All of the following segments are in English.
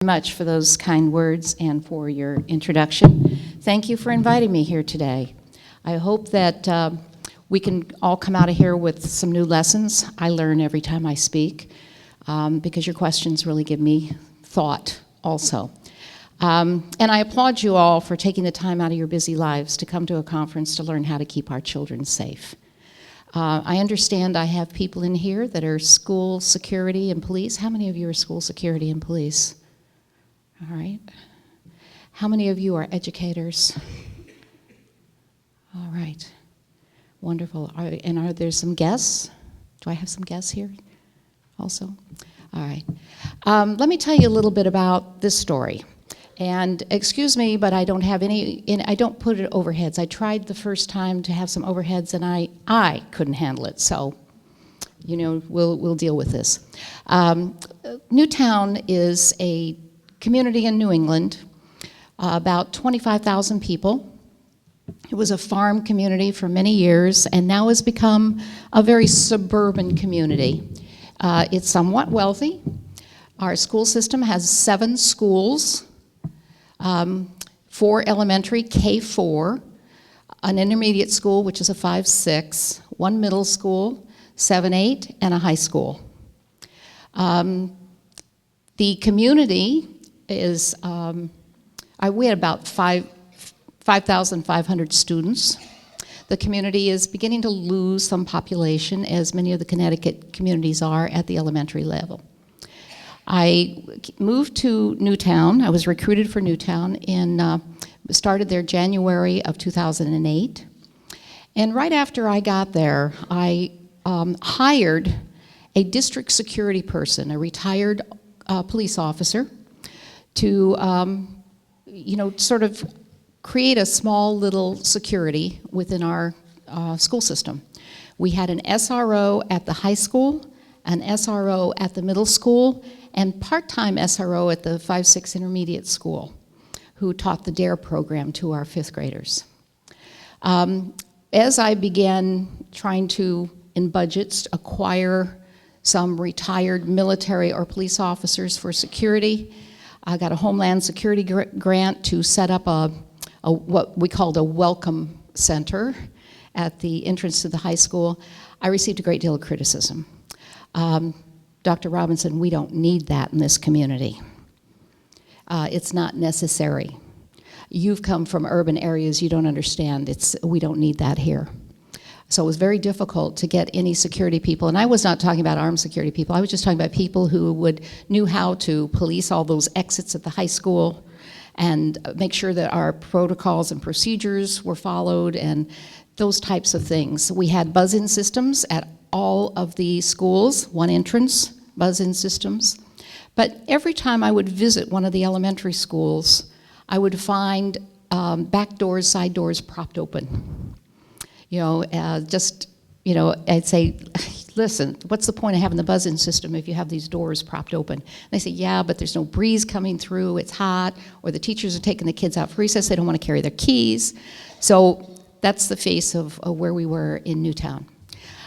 much for those kind words and for your introduction. Thank you for inviting me here today. I hope that we can all come out of here with some new lessons. I learn every time I speak because your questions really give me thought also. And I applaud you all for taking the time out of your busy lives to come to a conference to learn how to keep our children safe. I understand I have people in here that are school security and police. How many of you are school security and police? All right. How many of you are educators? All right. Wonderful. And are there some guests? Do I have some guests here also? All right. Let me tell you a little bit about this story. And excuse me, but I don't have I don't put it overheads. I tried the first time to have some overheads, and I couldn't handle it. So, you know, we'll deal with this. Newtown is a community in New England, about 25,000 people. It was a farm community for many years, and now has become a very suburban community. It's somewhat wealthy. Our school system has 7 schools. 4 elementary, K4, an intermediate school, which is a 5-6, 1 middle school, 7-8, and a high school. The community is, we had about 5,500 students. The community is beginning to lose some population, as many of the Connecticut communities are at the elementary level. I moved to Newtown. I was recruited for Newtown and started there January of 2008. And right after I got there, I hired a district security person, a retired police officer, to sort of create a small little security within our school system. We had an SRO at the high school, an SRO at the middle school, and part-time SRO at the 5-6 intermediate school, who taught the DARE program to our 5th graders. As I began trying to, in budgets, acquire some retired military or police officers for security, I got a Homeland Security grant to set up what we called a welcome center at the entrance to the high school. I received a great deal of criticism. Dr. Robinson, we don't need that in this community. It's not necessary. You've come from urban areas, you don't understand. We don't need that here. So it was very difficult to get any security people, and I was not talking about armed security people, I was just talking about people who knew how to police all those exits at the high school and make sure that our protocols and procedures were followed and those types of things. We had buzz-in systems at all of the schools, 1 entrance, buzz-in systems. But every time I would visit one of the elementary schools, I would find back doors, side doors propped open. I'd say, listen, what's the point of having the buzz-in system if you have these doors propped open? And they say, yeah, but there's no breeze coming through, it's hot, or the teachers are taking the kids out for recess, they don't want to carry their keys. So that's the face of where we were in Newtown.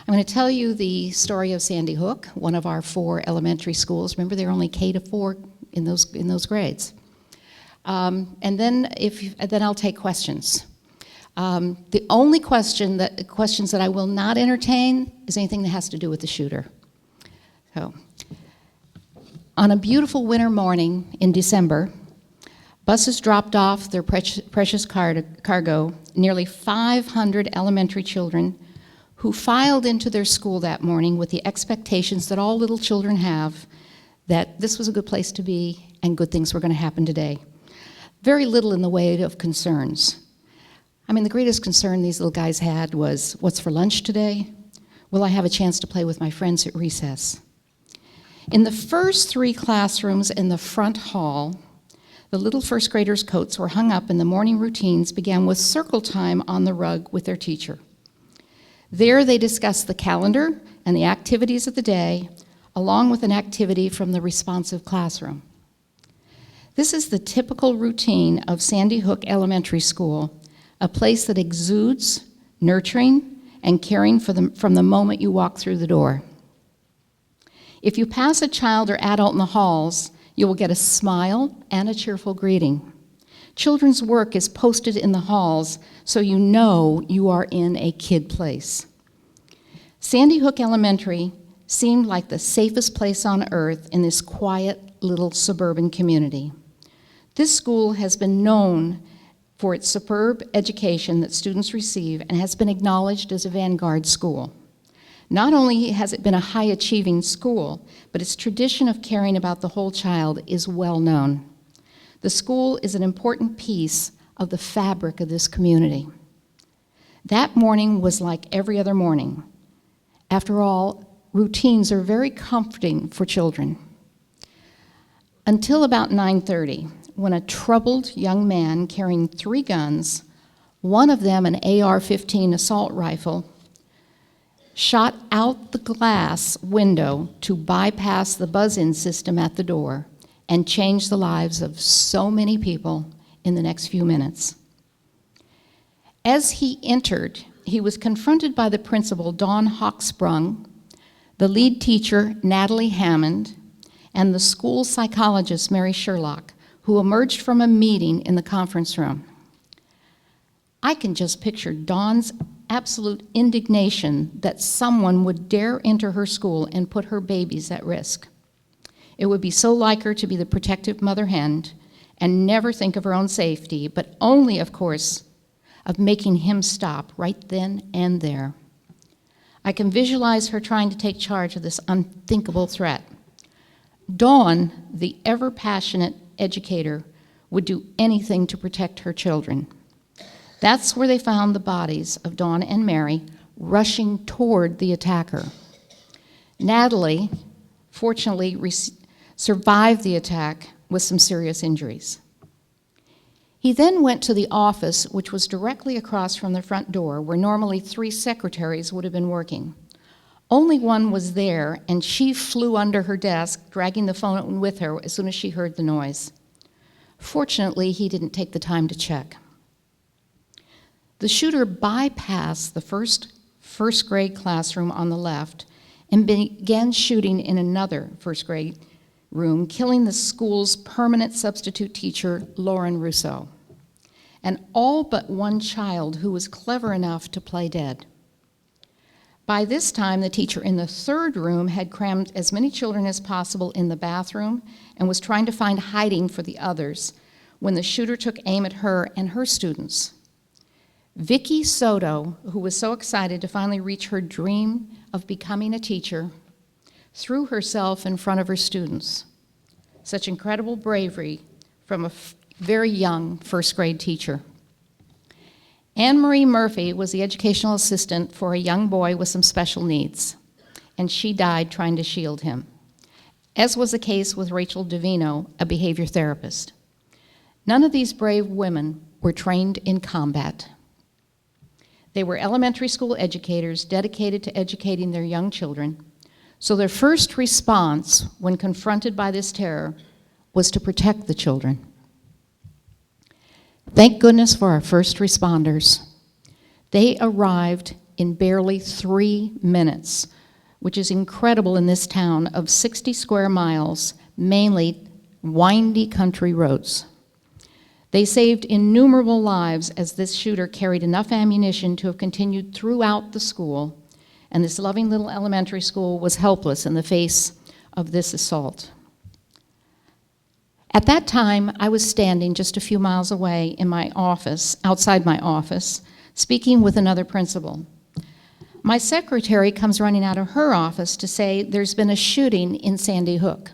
I'm going to tell you the story of Sandy Hook, one of our 4 elementary schools. Remember, they're only K-4 in those grades. And then I'll take questions. The only questions that I will not entertain is anything that has to do with the shooter. So, on a beautiful winter morning in December, buses dropped off their precious cargo, nearly 500 elementary children who filed into their school that morning with the expectations that all little children have, that this was a good place to be and good things were going to happen today. Very little in the way of concerns. I mean, the greatest concern these little guys had was, what's for lunch today? Will I have a chance to play with my friends at recess? In the first 3 classrooms in the front hall, the little first graders' coats were hung up and the morning routines began with circle time on the rug with their teacher. There they discussed the calendar and the activities of the day, along with an activity from the responsive classroom. This is the typical routine of Sandy Hook Elementary School, a place that exudes nurturing and caring from the moment you walk through the door. If you pass a child or adult in the halls, You will get a smile and a cheerful greeting. Children's work is posted in the halls, so you know you are in a kid place. Sandy Hook Elementary seemed like the safest place on earth in this quiet little suburban community. This school has been known for its superb education that students receive and has been acknowledged as a vanguard school. Not only has it been a high-achieving school, but its tradition of caring about the whole child is well known. The school is an important piece of the fabric of this community. That morning was like every other morning. After all, routines are very comforting for children. Until about 9:30, when a troubled young man carrying 3 guns, one of them an AR-15 assault rifle, shot out the glass window to bypass the buzz-in system at the door and change the lives of so many people in the next few minutes. As he entered, he was confronted by the principal, Dawn Hawksprung, the lead teacher, Natalie Hammond, and the school psychologist, Mary Sherlock, who emerged from a meeting in the conference room. I can just picture Dawn's absolute indignation that someone would dare enter her school and put her babies at risk. It would be so like her to be the protective mother hen and never think of her own safety, but only, of course, of making him stop right then and there. I can visualize her trying to take charge of this unthinkable threat. Dawn, the ever-passionate educator, would do anything to protect her children. That's where they found the bodies of Dawn and Mary rushing toward the attacker. Natalie, fortunately, survived the attack with some serious injuries. He then went to the office, which was directly across from the front door, where normally 3 secretaries would have been working. Only one was there, and she flew under her desk, dragging the phone with her as soon as she heard the noise. Fortunately, he didn't take the time to check. The shooter bypassed the first grade classroom on the left and began shooting in another first grade room, killing the school's permanent substitute teacher, Lauren Rousseau, and all but one child who was clever enough to play dead. By this time, the teacher in the 3rd room had crammed as many children as possible in the bathroom and was trying to find hiding for the others when the shooter took aim at her and her students. Vicky Soto, who was so excited to finally reach her dream of becoming a teacher, threw herself in front of her students. Such incredible bravery from a very young first grade teacher. Anne Marie Murphy was the educational assistant for a young boy with some special needs, and she died trying to shield him, as was the case with Rachel Davino, a behavior therapist. None of these brave women were trained in combat. They were elementary school educators dedicated to educating their young children, so their first response when confronted by this terror was to protect the children. Thank goodness for our first responders. They arrived in barely 3 minutes, which is incredible in this town of 60 square miles, mainly windy country roads. They saved innumerable lives as this shooter carried enough ammunition to have continued throughout the school, and this loving little elementary school was helpless in the face of this assault. At that time, I was standing just a few miles away in my office, outside my office, speaking with another principal. My secretary comes running out of her office to say there's been a shooting in Sandy Hook.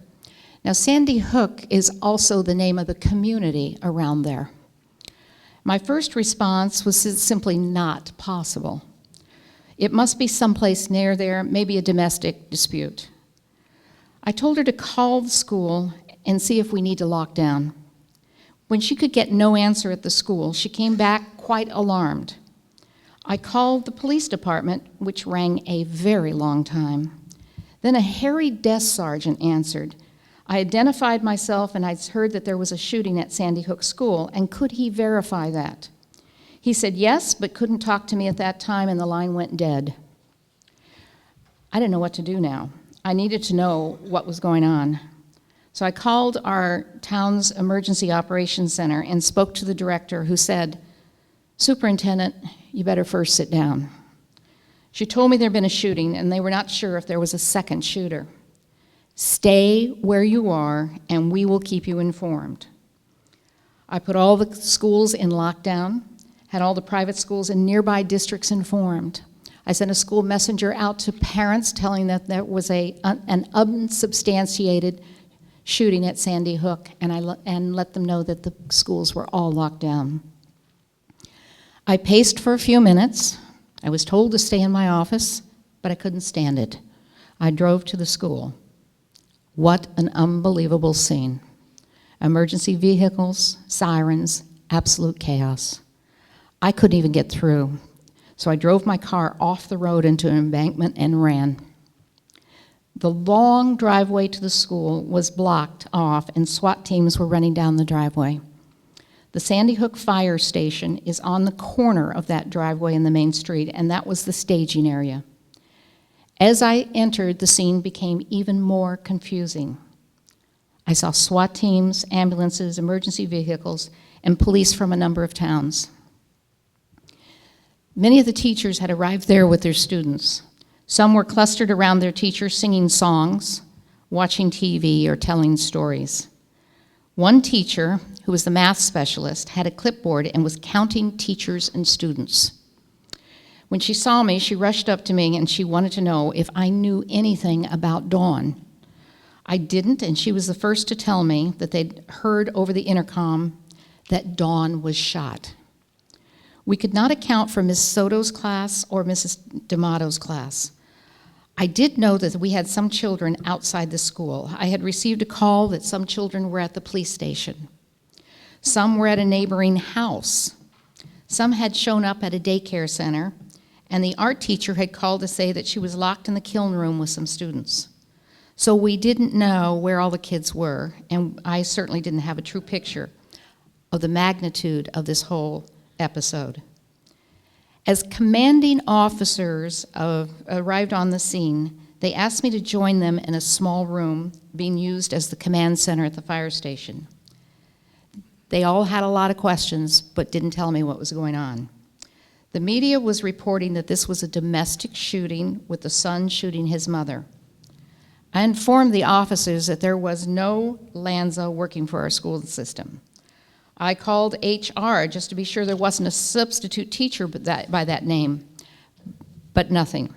Now, Sandy Hook is also the name of the community around there. My first response was simply not possible. It must be someplace near there, maybe a domestic dispute. I told her to call the school and see if we need to lock down. When she could get no answer at the school, she came back quite alarmed. I called the police department, which rang a very long time. Then a hairy desk sergeant answered. I identified myself and I'd heard that there was a shooting at Sandy Hook School, and could he verify that? He said yes, but couldn't talk to me at that time, and the line went dead. I didn't know what to do now. I needed to know what was going on. So I called our town's emergency operations center and spoke to the director, who said, "Superintendent, you better first sit down." She told me there'd been a shooting and they were not sure if there was a second shooter. "Stay where you are and we will keep you informed." I put all the schools in lockdown, had all the private schools in nearby districts informed. I sent a school messenger out to parents telling that there was an unsubstantiated shooting at Sandy Hook, and let them know that the schools were all locked down. I paced for a few minutes. I was told to stay in my office, but I couldn't stand it. I drove to the school. What an unbelievable scene. Emergency vehicles, sirens, absolute chaos. I couldn't even get through, so I drove my car off the road into an embankment and ran. The long driveway to the school was blocked off and SWAT teams were running down the driveway. The Sandy Hook Fire Station is on the corner of that driveway in the main street, and that was the staging area. As I entered, the scene became even more confusing. I saw SWAT teams, ambulances, emergency vehicles, and police from a number of towns. Many of the teachers had arrived there with their students. Some were clustered around their teachers singing songs, watching TV, or telling stories. One teacher, who was the math specialist, had a clipboard and was counting teachers and students. When she saw me, she rushed up to me and she wanted to know if I knew anything about Dawn. I didn't, and she was the first to tell me that they'd heard over the intercom that Dawn was shot. We could not account for Ms. Soto's class or Mrs. D'Amato's class. I did know that we had some children outside the school. I had received a call that some children were at the police station. Some were at a neighboring house. Some had shown up at a daycare center, and the art teacher had called to say that she was locked in the kiln room with some students. So we didn't know where all the kids were, and I certainly didn't have a true picture of the magnitude of this whole episode. As commanding officers arrived on the scene, they asked me to join them in a small room being used as the command center at the fire station. They all had a lot of questions, but didn't tell me what was going on. The media was reporting that this was a domestic shooting with the son shooting his mother. I informed the officers that there was no Lanza working for our school system. I called HR just to be sure there wasn't a substitute teacher by that name, but nothing.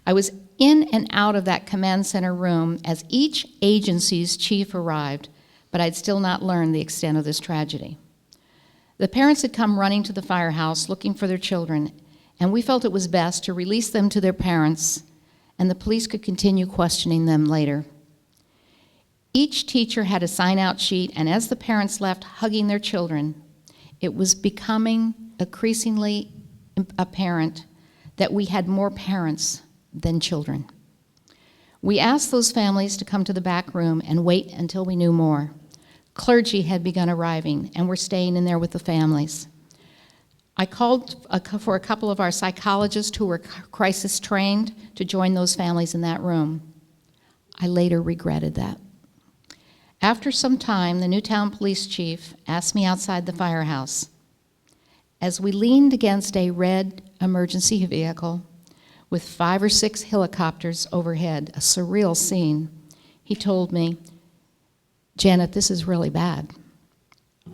I was in and out of that command center room as each agency's chief arrived, but I'd still not learned the extent of this tragedy. The parents had come running to the firehouse looking for their children, and we felt it was best to release them to their parents, and the police could continue questioning them later. Each teacher had a sign-out sheet, and as the parents left hugging their children, it was becoming increasingly apparent that we had more parents than children. We asked those families to come to the back room and wait until we knew more. Clergy had begun arriving and were staying in there with the families. I called for a couple of our psychologists who were crisis trained to join those families in that room. I later regretted that. After some time, the Newtown police chief asked me outside the firehouse. As we leaned against a red emergency vehicle with 5 or 6 helicopters overhead, a surreal scene, he told me, "Janet, this is really bad."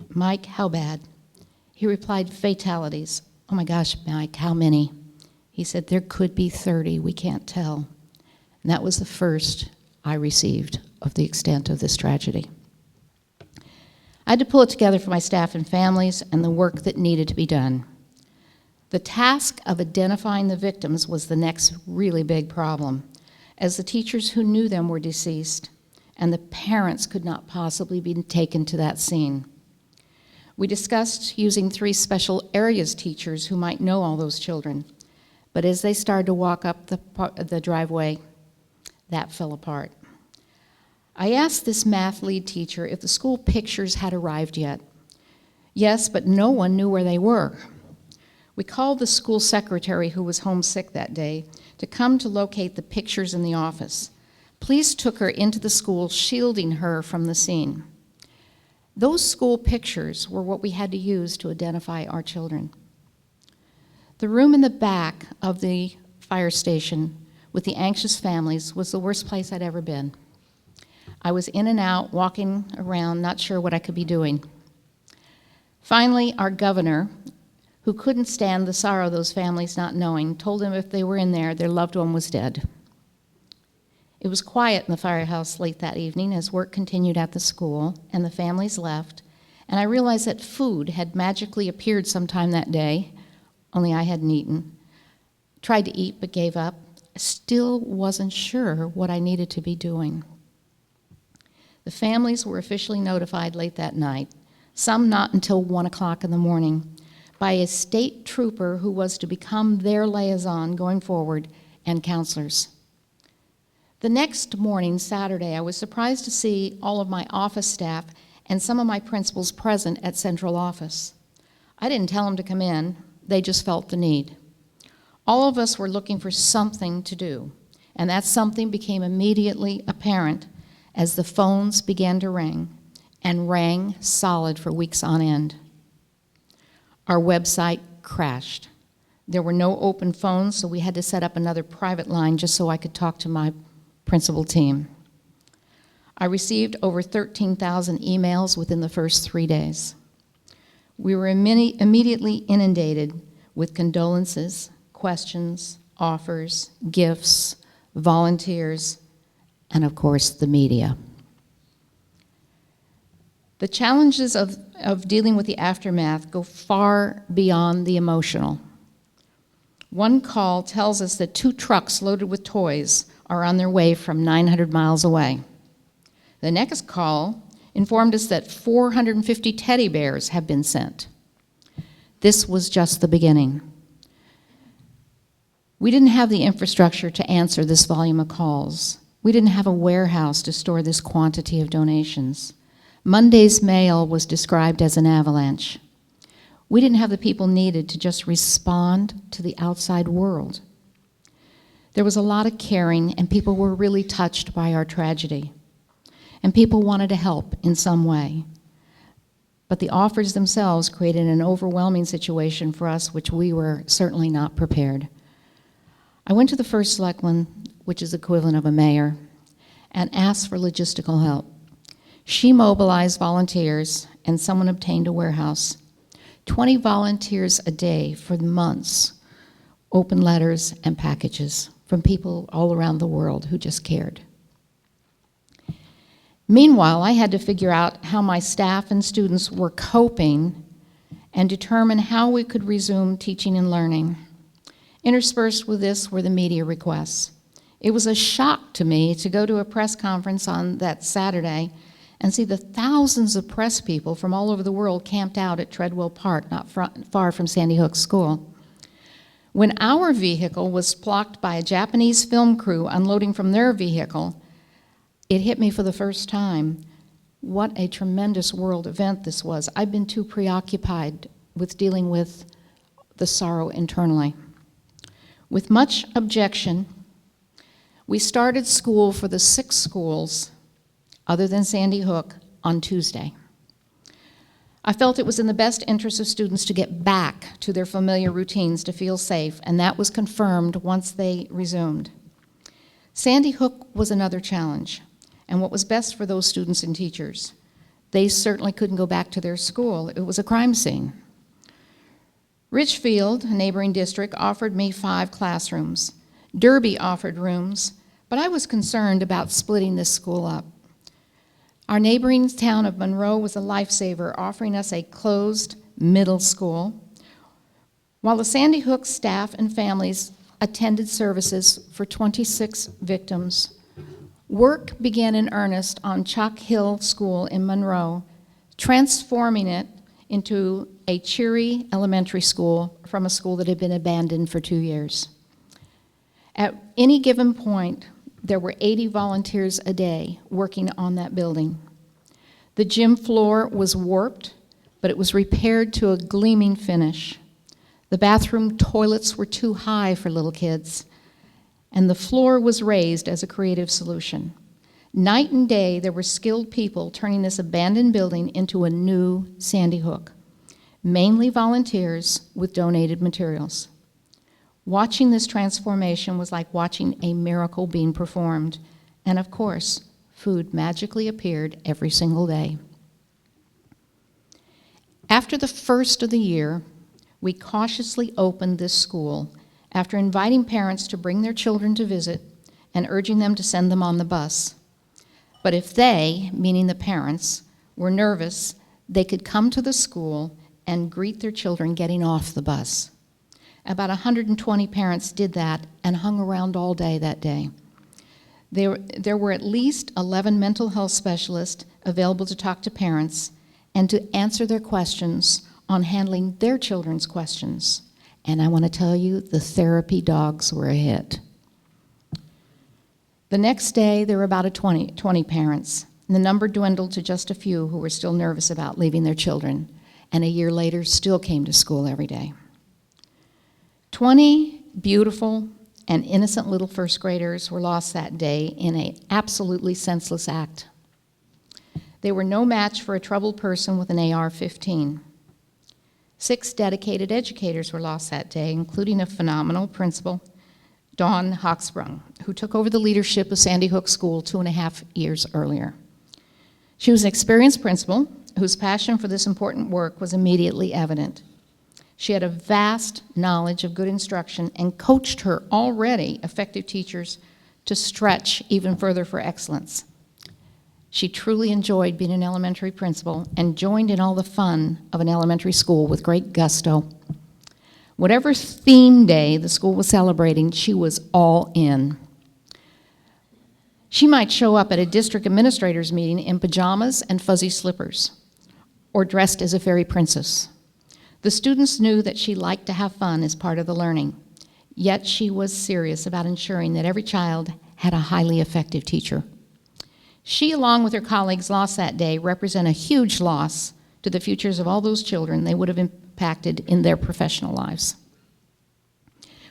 "Mike, how bad?" He replied, "Fatalities." "Oh my gosh, Mike, how many?" He said, "There could be 30, we can't tell." And that was the first I received of the extent of this tragedy. I had to pull it together for my staff and families and the work that needed to be done. The task of identifying the victims was the next really big problem, as the teachers who knew them were deceased, and the parents could not possibly be taken to that scene. We discussed using 3 special areas teachers who might know all those children, but as they started to walk up the driveway, that fell apart. I asked this math lead teacher if the school pictures had arrived yet. Yes, but no one knew where they were. We called the school secretary, who was homesick that day, to come to locate the pictures in the office. Police took her into the school, shielding her from the scene. Those school pictures were what we had to use to identify our children. The room in the back of the fire station with the anxious families was the worst place I'd ever been. I was in and out, walking around, not sure what I could be doing. Finally, our governor, who couldn't stand the sorrow of those families not knowing, told them if they were in there, their loved one was dead. It was quiet in the firehouse late that evening as work continued at the school and the families left, and I realized that food had magically appeared sometime that day, only I hadn't eaten. Tried to eat but gave up. Still wasn't sure what I needed to be doing. The families were officially notified late that night, some not until 1 o'clock in the morning, by a state trooper who was to become their liaison going forward and counselors. The next morning, Saturday, I was surprised to see all of my office staff and some of my principals present at central office. I didn't tell them to come in, they just felt the need. All of us were looking for something to do, and that something became immediately apparent as the phones began to ring, and rang solid for weeks on end. Our website crashed. There were no open phones, so we had to set up another private line just so I could talk to my principal team. I received over 13,000 emails within the first 3 days. We were immediately inundated with condolences, questions, offers, gifts, volunteers, and of course, the media. The challenges of dealing with the aftermath go far beyond the emotional. One call tells us that 2 trucks loaded with toys are on their way from 900 miles away. The next call informed us that 450 teddy bears have been sent. This was just the beginning. We didn't have the infrastructure to answer this volume of calls. We didn't have a warehouse to store this quantity of donations. Monday's mail was described as an avalanche. We didn't have the people needed to just respond to the outside world. There was a lot of caring, and people were really touched by our tragedy. And people wanted to help in some way. But the offers themselves created an overwhelming situation for us, which we were certainly not prepared. I went to the first selectman, which is equivalent of a mayor, and asked for logistical help. She mobilized volunteers, and someone obtained a warehouse. 20 volunteers a day for months, open letters and packages from people all around the world who just cared. Meanwhile, I had to figure out how my staff and students were coping and determine how we could resume teaching and learning. Interspersed with this were the media requests. It was a shock to me to go to a press conference on that Saturday and see the thousands of press people from all over the world camped out at Treadwell Park, not far from Sandy Hook School. When our vehicle was blocked by a Japanese film crew unloading from their vehicle, it hit me for the first time what a tremendous world event this was. I've been too preoccupied with dealing with the sorrow internally. With much objection, we started school for the 6 schools, other than Sandy Hook, on Tuesday. I felt it was in the best interest of students to get back to their familiar routines to feel safe, and that was confirmed once they resumed. Sandy Hook was another challenge, and what was best for those students and teachers. They certainly couldn't go back to their school. It was a crime scene. Richfield, a neighboring district, offered me 5 classrooms. Derby offered rooms, but I was concerned about splitting this school up. Our neighboring town of Monroe was a lifesaver, offering us a closed middle school, while the Sandy Hook staff and families attended services for 26 victims. Work began in earnest on Chalk Hill School in Monroe, transforming it into a cheery elementary school from a school that had been abandoned for 2 years. At any given point, there were 80 volunteers a day working on that building. The gym floor was warped, but it was repaired to a gleaming finish. The bathroom toilets were too high for little kids, and the floor was raised as a creative solution. Night and day, there were skilled people turning this abandoned building into a new Sandy Hook, mainly volunteers with donated materials. Watching this transformation was like watching a miracle being performed, and of course, food magically appeared every single day. After the first of the year, we cautiously opened this school after inviting parents to bring their children to visit and urging them to send them on the bus. But if they, meaning the parents, were nervous, they could come to the school and greet their children getting off the bus. About 120 parents did that and hung around all day that day. There were at least 11 mental health specialists available to talk to parents and to answer their questions on handling their children's questions. And I want to tell you, the therapy dogs were a hit. The next day, there were about 20 parents, and the number dwindled to just a few who were still nervous about leaving their children, and a year later still came to school every day. 20 beautiful and innocent little first graders were lost that day in an absolutely senseless act. They were no match for a troubled person with an AR-15. 6 dedicated educators were lost that day, including a phenomenal principal, Dawn Hochsprung, who took over the leadership of Sandy Hook School 2.5 years earlier. She was an experienced principal whose passion for this important work was immediately evident. She had a vast knowledge of good instruction and coached her already effective teachers to stretch even further for excellence. She truly enjoyed being an elementary principal and joined in all the fun of an elementary school with great gusto. Whatever theme day the school was celebrating, she was all in. She might show up at a district administrators meeting in pajamas and fuzzy slippers, or dressed as a fairy princess. The students knew that she liked to have fun as part of the learning, yet she was serious about ensuring that every child had a highly effective teacher. She, along with her colleagues lost that day, represent a huge loss to the futures of all those children they would have impacted in their professional lives.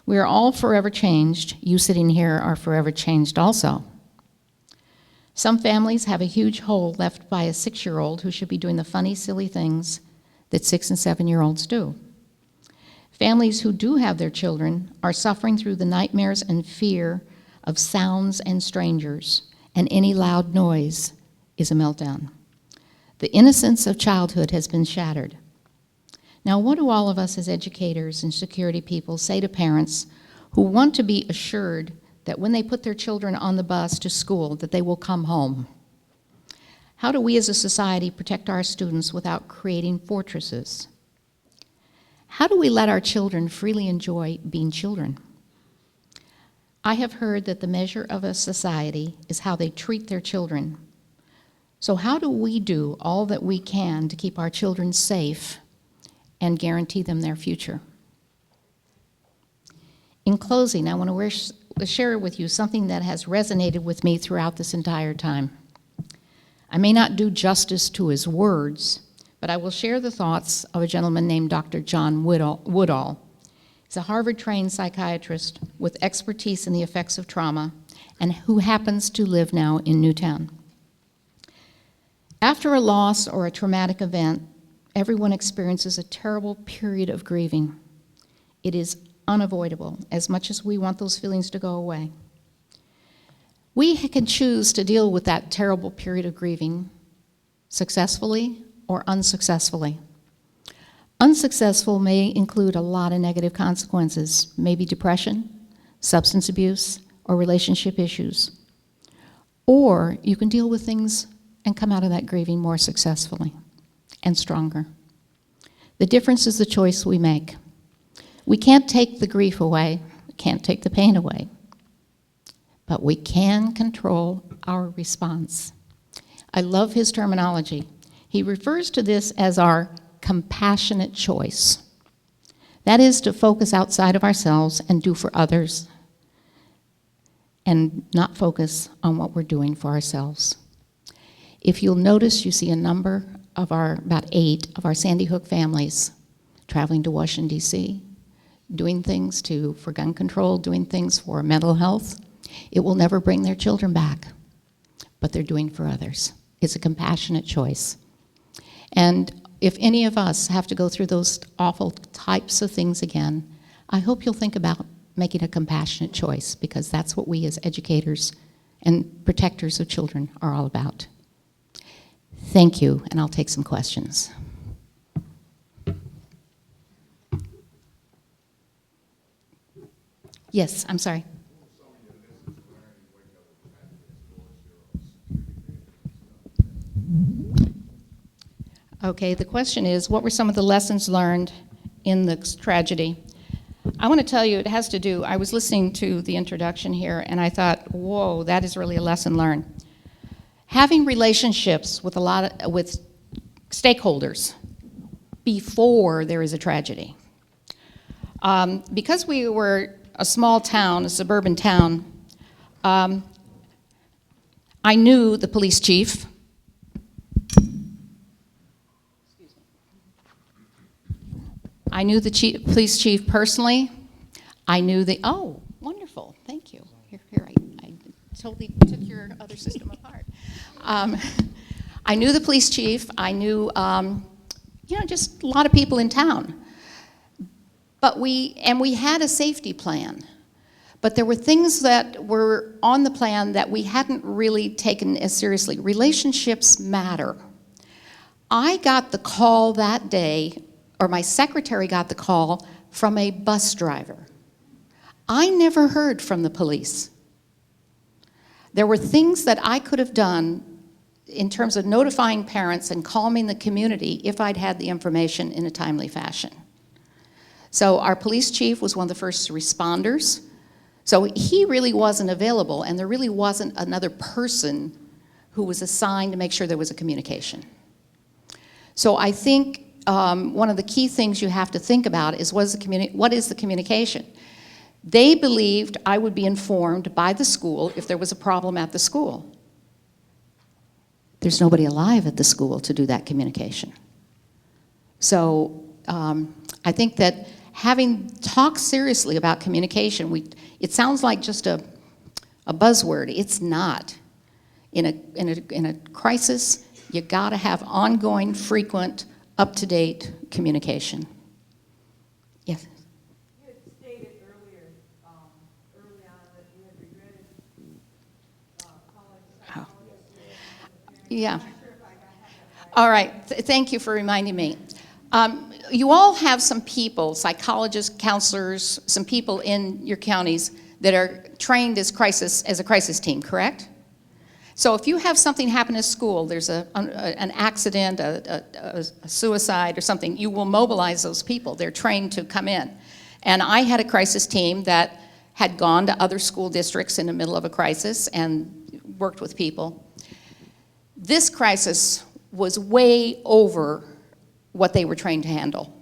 We are all forever changed. You sitting here are forever changed also. Some families have a huge hole left by a 6-year-old who should be doing the funny, silly things that 6 and 7-year-olds do. Families who do have their children are suffering through the nightmares and fear of sounds and strangers, and any loud noise is a meltdown. The innocence of childhood has been shattered. Now, what do all of us as educators and security people say to parents who want to be assured that when they put their children on the bus to school, that they will come home? How do we as a society protect our students without creating fortresses? How do we let our children freely enjoy being children? I have heard that the measure of a society is how they treat their children. So how do we do all that we can to keep our children safe and guarantee them their future? In closing, I want to share with you something that has resonated with me throughout this entire time. I may not do justice to his words, but I will share the thoughts of a gentleman named Dr. John Woodall. He's a Harvard-trained psychiatrist with expertise in the effects of trauma and who happens to live now in Newtown. After a loss or a traumatic event, everyone experiences a terrible period of grieving. It is unavoidable, as much as we want those feelings to go away. We can choose to deal with that terrible period of grieving successfully or unsuccessfully. Unsuccessful may include a lot of negative consequences, maybe depression, substance abuse, or relationship issues. Or you can deal with things and come out of that grieving more successfully and stronger. The difference is the choice we make. We can't take the grief away, we can't take the pain away, but we can control our response. I love his terminology. He refers to this as our compassionate choice. That is to focus outside of ourselves and do for others and not focus on what we're doing for ourselves. If you'll notice, you see a number of about 8 of our Sandy Hook families traveling to Washington, D.C., doing things for gun control, doing things for mental health. It will never bring their children back, but they're doing for others. It's a compassionate choice. And if any of us have to go through those awful types of things again, I hope you'll think about making a compassionate choice, because that's what we as educators and protectors of children are all about. Thank you, and I'll take some questions. Yes, I'm sorry. Okay, the question is, what were some of the lessons learned in the tragedy? I want to tell you, it has to do, I was listening to the introduction here, and I thought, whoa, that is really a lesson learned. Having relationships with with stakeholders before there is a tragedy. Because we were a small town, a suburban town, I knew the police chief. I knew the police chief personally. I knew oh, wonderful, thank you. Here, I totally took your other system apart. I knew the police chief. I knew, just a lot of people in town. But we had a safety plan. But there were things that were on the plan that we hadn't really taken as seriously. Relationships matter. I got the call that day, or my secretary got the call from a bus driver. I never heard from the police. There were things that I could have done in terms of notifying parents and calming the community if I'd had the information in a timely fashion. So our police chief was one of the first responders. So he really wasn't available, and there really wasn't another person who was assigned to make sure there was a communication. So I think one of the key things you have to think about is what is the communication? They believed I would be informed by the school if there was a problem at the school. There's nobody alive at the school to do that communication. So I think that having talked seriously about communication, it sounds like just a buzzword. It's not. In a crisis, you gotta have ongoing, frequent, up-to-date communication. Yes? You had stated earlier, early on, that you had regretted calling psychologists. Yeah. I'm not sure if I have that right. All right. Thank you for reminding me. You all have some people, psychologists, counselors, some people in your counties that are trained as a crisis team, correct? So if you have something happen at school, there's an accident, a suicide or something, you will mobilize those people. They're trained to come in. And I had a crisis team that had gone to other school districts in the middle of a crisis and worked with people. This crisis was way over what they were trained to handle.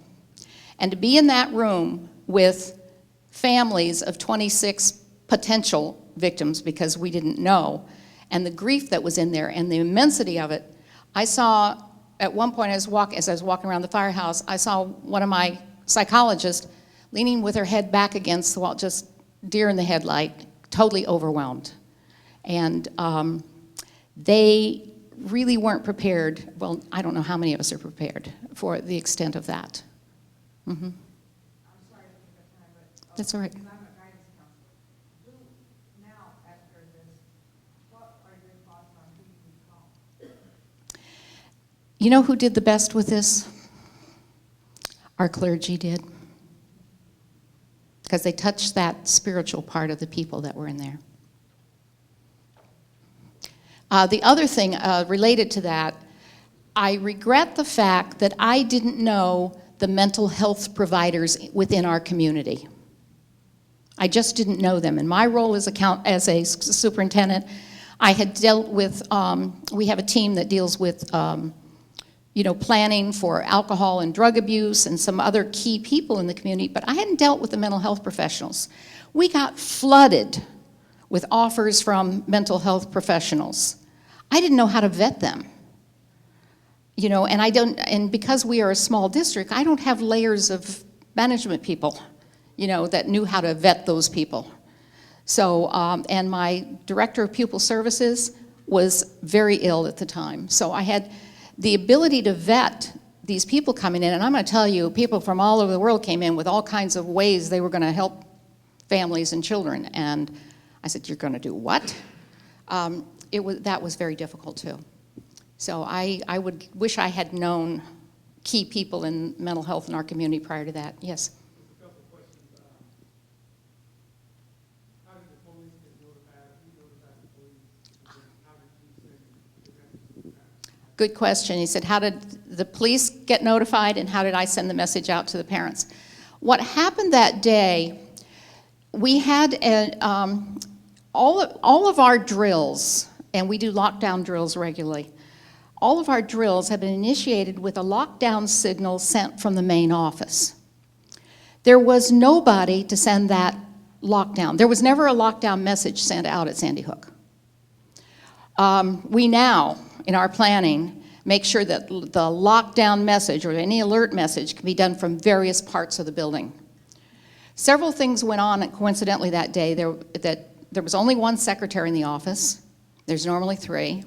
And to be in that room with families of 26 potential victims, because we didn't know, and the grief that was in there and the immensity of it. I saw, at one point as I was walking around the firehouse, I saw one of my psychologists leaning with her head back against the wall, just deer in the headlight, totally overwhelmed. And they really weren't prepared. Well, I don't know how many of us are prepared for the extent of that. Mm-hmm. I'm sorry to take up time, but That's all right. I'm a guidance counselor. Who now, after this, what are your thoughts on who you call? You know who did the best with this? Our clergy did. Because they touched that spiritual part of the people that were in there. The other thing related to that, I regret the fact that I didn't know the mental health providers within our community. I just didn't know them. In my role as a superintendent, I had dealt with, we have a team that deals with planning for alcohol and drug abuse and some other key people in the community, but I hadn't dealt with the mental health professionals. We got flooded with offers from mental health professionals. I didn't know how to vet them. And because we are a small district, I don't have layers of management people. that knew how to vet those people. So, and my director of pupil services was very ill at the time. So I had the ability to vet these people coming in, and I'm going to tell you, people from all over the world came in with all kinds of ways they were going to help families and children. And I said, "You're going to do what?" That was very difficult too. So I would wish I had known key people in mental health in our community prior to that. Yes. A couple of questions. How did the police get notified? Who notified the police? And how did you send the message to the parents? Good question. He said, how did the police get notified and how did I send the message out to the parents? What happened that day, we had all of our drills, and we do lockdown drills regularly, all of our drills have been initiated with a lockdown signal sent from the main office. There was nobody to send that lockdown. There was never a lockdown message sent out at Sandy Hook. We now, in our planning, make sure that the lockdown message or any alert message can be done from various parts of the building. Several things went on coincidentally that day. There was only one secretary in the office. There's normally 3.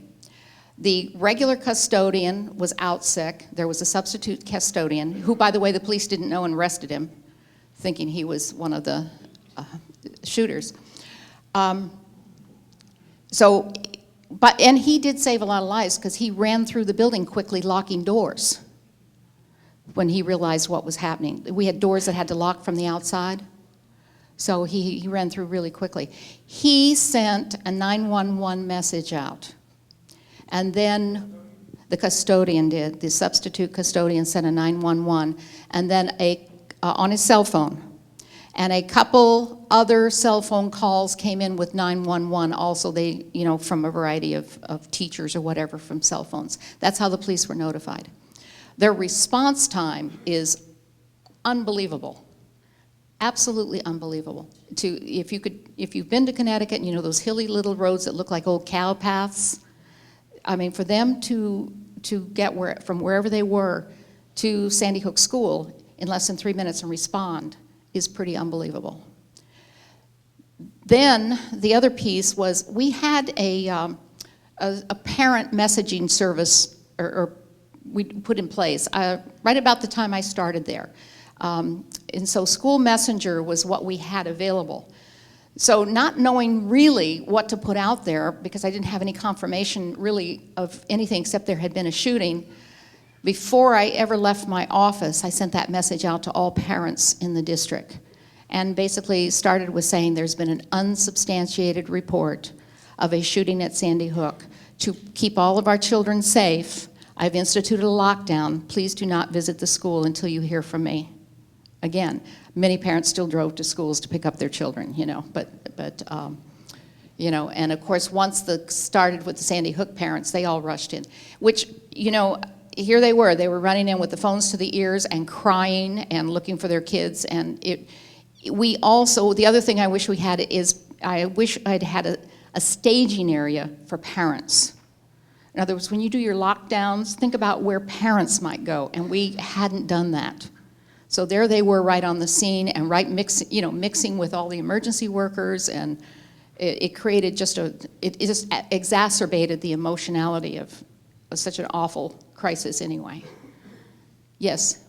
The regular custodian was out sick. There was a substitute custodian, who, by the way, the police didn't know and arrested him, thinking he was one of the shooters. And he did save a lot of lives because he ran through the building quickly, locking doors when he realized what was happening. We had doors that had to lock from the outside, so he ran through really quickly. He sent a 911 message out. And then the custodian did. The substitute custodian sent a 911, and then on his cell phone. And a couple other cell phone calls came in with 911 also, from a variety of teachers or whatever from cell phones. That's how the police were notified. Their response time is unbelievable. Absolutely unbelievable. If you've been to Connecticut and you know those hilly little roads that look like old cow paths, I mean, for them to get from wherever they were to Sandy Hook School in less than 3 minutes and respond is pretty unbelievable. Then the other piece was we had a parent messaging service, or we put in place right about the time I started there. And so School Messenger was what we had available. So not knowing really what to put out there, because I didn't have any confirmation really of anything except there had been a shooting, before I ever left my office, I sent that message out to all parents in the district. And basically started with saying there's been an unsubstantiated report of a shooting at Sandy Hook. To keep all of our children safe, I've instituted a lockdown. Please do not visit the school until you hear from me. Again, many parents still drove to schools to pick up their children, and of course, once started with the Sandy Hook parents, they all rushed in, which, here they were running in with the phones to the ears and crying and looking for their kids, and the other thing I wish we had is, I wish I'd had a staging area for parents. In other words, when you do your lockdowns, think about where parents might go, and we hadn't done that. So there they were right on the scene and mixing with all the emergency workers, and it created it just exacerbated the emotionality of such an awful crisis anyway. Yes?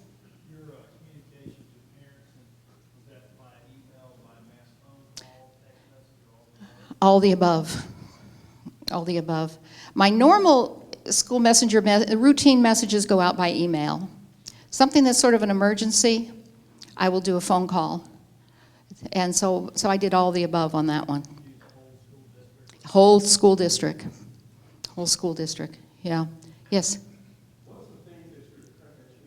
Your communications with parents, was that by email, by mass phone call, text message, or All the above. All the above. My normal school messenger, routine messages go out by email. Something that's sort of an emergency, I will do a phone call. And so I did all the above on that one. Whole school district. Whole school district, yeah. Yes? what are some things that you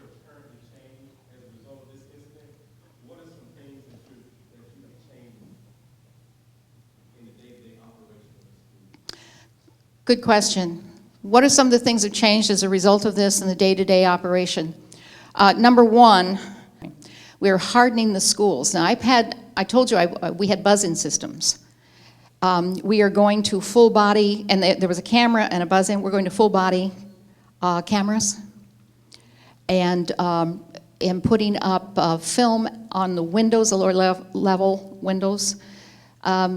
have currently changed as a result of this incident? What are some things that you have changed in the day-to-day operation of the school? Good question. What are some of the things that changed as a result of this in the day-to-day operation? Number one, we're hardening the schools. Now, I told you we had buzz-in systems. We are going to full body, and there was a camera and a buzz-in. We're going to full body cameras. And and putting up film on the windows, the lower level windows.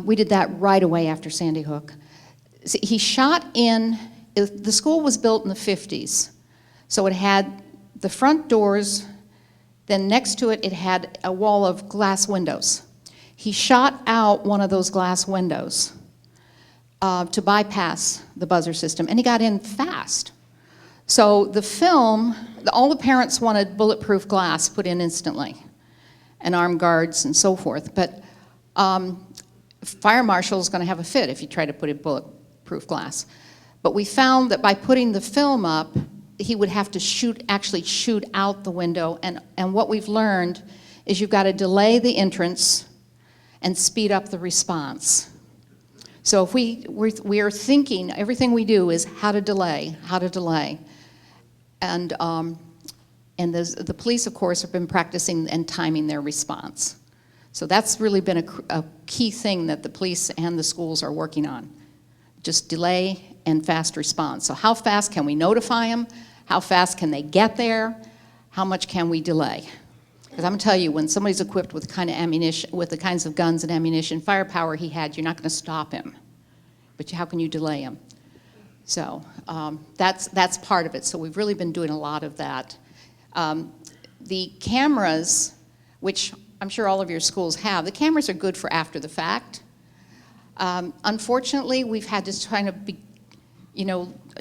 We did that right away after Sandy Hook. He shot in, the school was built in the 50s, so it had the front doors, then next to it, it had a wall of glass windows. He shot out one of those glass windows to bypass the buzzer system, and he got in fast. So the film, all the parents wanted bulletproof glass put in instantly, and armed guards and so forth, but fire marshal's going to have a fit if you try to put in bulletproof glass. But we found that by putting the film up, he would have to actually shoot out the window, and what we've learned is you've got to delay the entrance and speed up the response. So if we are thinking, everything we do is how to delay. And the police, of course, have been practicing and timing their response. So that's really been a key thing that the police and the schools are working on. Just delay and fast response. So how fast can we notify them? How fast can they get there? How much can we delay? Because I'm gonna tell you, when somebody's equipped with the kinds of guns and ammunition, firepower he had, you're not gonna stop him. But how can you delay him? So that's part of it. So we've really been doing a lot of that. The cameras, which I'm sure all of your schools have, the cameras are good for after the fact. Unfortunately, we've had to kind of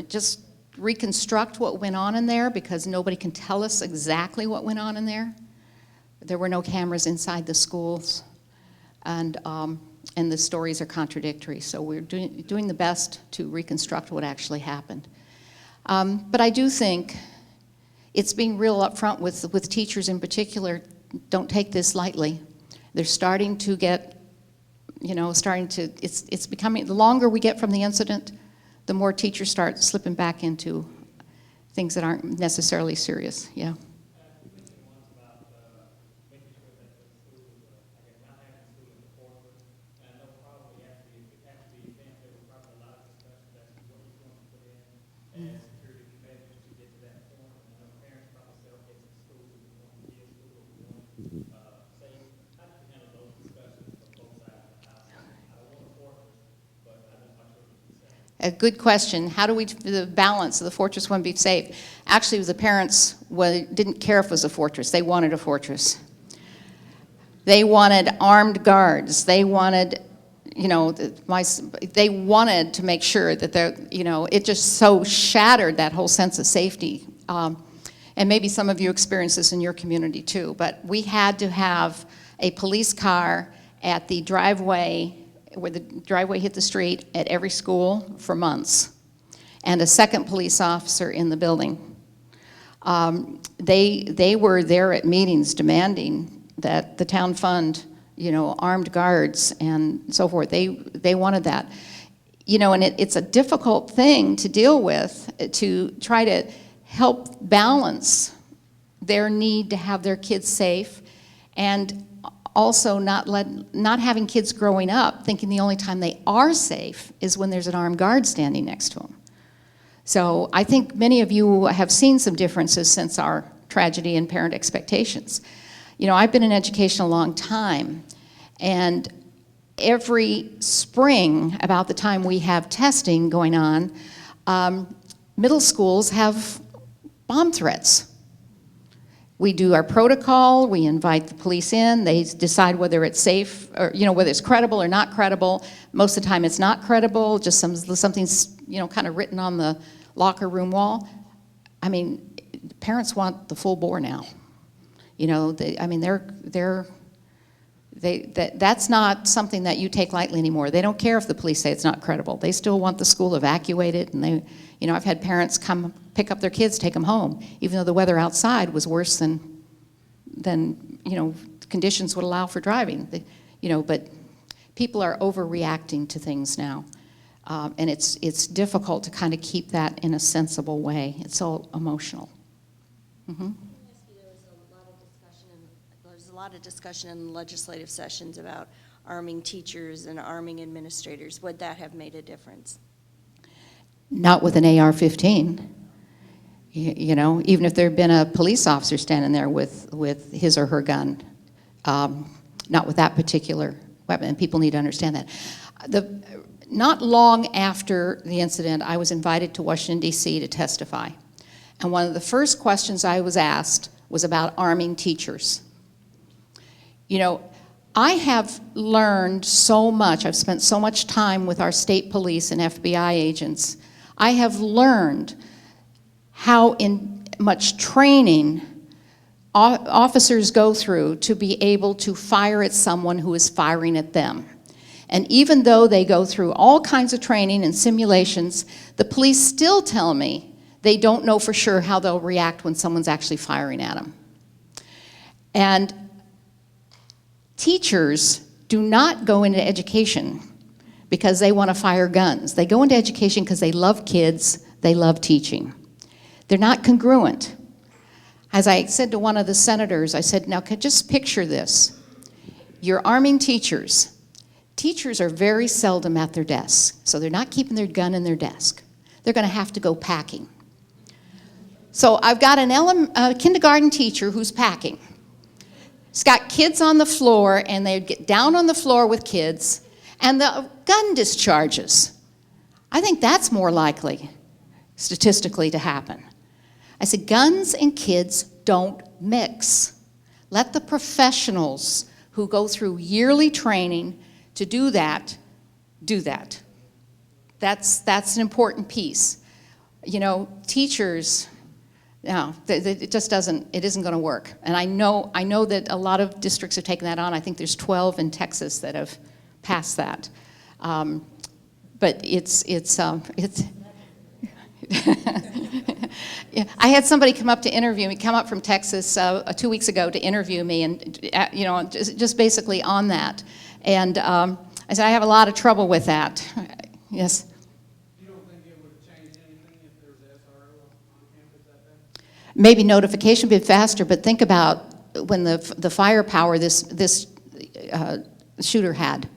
just reconstruct what went on in there because nobody can tell us exactly what went on in there. There were no cameras inside the schools, and the stories are contradictory. So we're doing the best to reconstruct what actually happened. But I do think it's being real upfront with teachers in particular. Don't take this lightly. They're starting to get, it's becoming, the longer we get from the incident, the more teachers start slipping back into things that aren't necessarily serious, yeah. A good question. How do we the balance of the fortress wouldn't be safe? Actually, the parents didn't care if it was a fortress. They wanted a fortress. They wanted armed guards. They wanted, they wanted to make sure that it just so shattered that whole sense of safety. And maybe some of you experience this in your community too. But we had to have a police car at the driveway, where the driveway hit the street, at every school for months, and a second police officer in the building. They were there at meetings demanding that the town fund, armed guards and so forth. They wanted that. And it's a difficult thing to deal with, to try to help balance their need to have their kids safe and also not having kids growing up thinking the only time they are safe is when there's an armed guard standing next to them. So I think many of you have seen some differences since our tragedy and parent expectations. I've been in education a long time, and every spring, about the time we have testing going on, middle schools have bomb threats. We do our protocol, we invite the police in, they decide whether it's safe, or whether it's credible or not credible. Most of the time it's not credible, just something's kind of written on the locker room wall. I mean, parents want the full bore now. That's not something that you take lightly anymore. They don't care if the police say it's not credible. They still want the school evacuated, and I've had parents come pick up their kids, take them home, even though the weather outside was worse than conditions would allow for driving. But people are overreacting to things now, and it's difficult to kind of keep that in a sensible way. It's so emotional. Mm-hmm. There's a lot of discussion in legislative sessions about arming teachers and arming administrators. Would that have made a difference? Not with an AR-15. You know, even if there had been a police officer standing there with his or her gun, not with that particular weapon, and people need to understand that. Not long after the incident, I was invited to Washington, D.C. to testify. And one of the first questions I was asked was about arming teachers. You know, I have learned so much. I've spent so much time with our state police and FBI agents. I have learned how much training officers go through to be able to fire at someone who is firing at them. And even though they go through all kinds of training and simulations, the police still tell me they don't know for sure how they'll react when someone's actually firing at them. And teachers do not go into education because they want to fire guns. They go into education because they love kids, they love teaching. They're not congruent. As I said to one of the senators, I said, now just picture this. You're arming teachers. Teachers are very seldom at their desks, so they're not keeping their gun in their desk. They're going to have to go packing. So I've got a kindergarten teacher who's packing. He's got kids on the floor, and they get down on the floor with kids, and the gun discharges. I think that's more likely, statistically, to happen. I said, guns and kids don't mix. Let the professionals who go through yearly training to do that, do that. That's an important piece. You know, teachers, no, it just it isn't going to work. And I know that a lot of districts have taken that on. I think there's 12 in Texas that have passed that. But it's yeah, I had somebody come up from Texas 2 weeks ago to interview me, and you know, just basically on that. And I said, I have a lot of trouble with that. Yes? You don't think it would have changed anything if there was an SRO on campus that day? Maybe notification would be faster, but think about when the firepower this shooter had.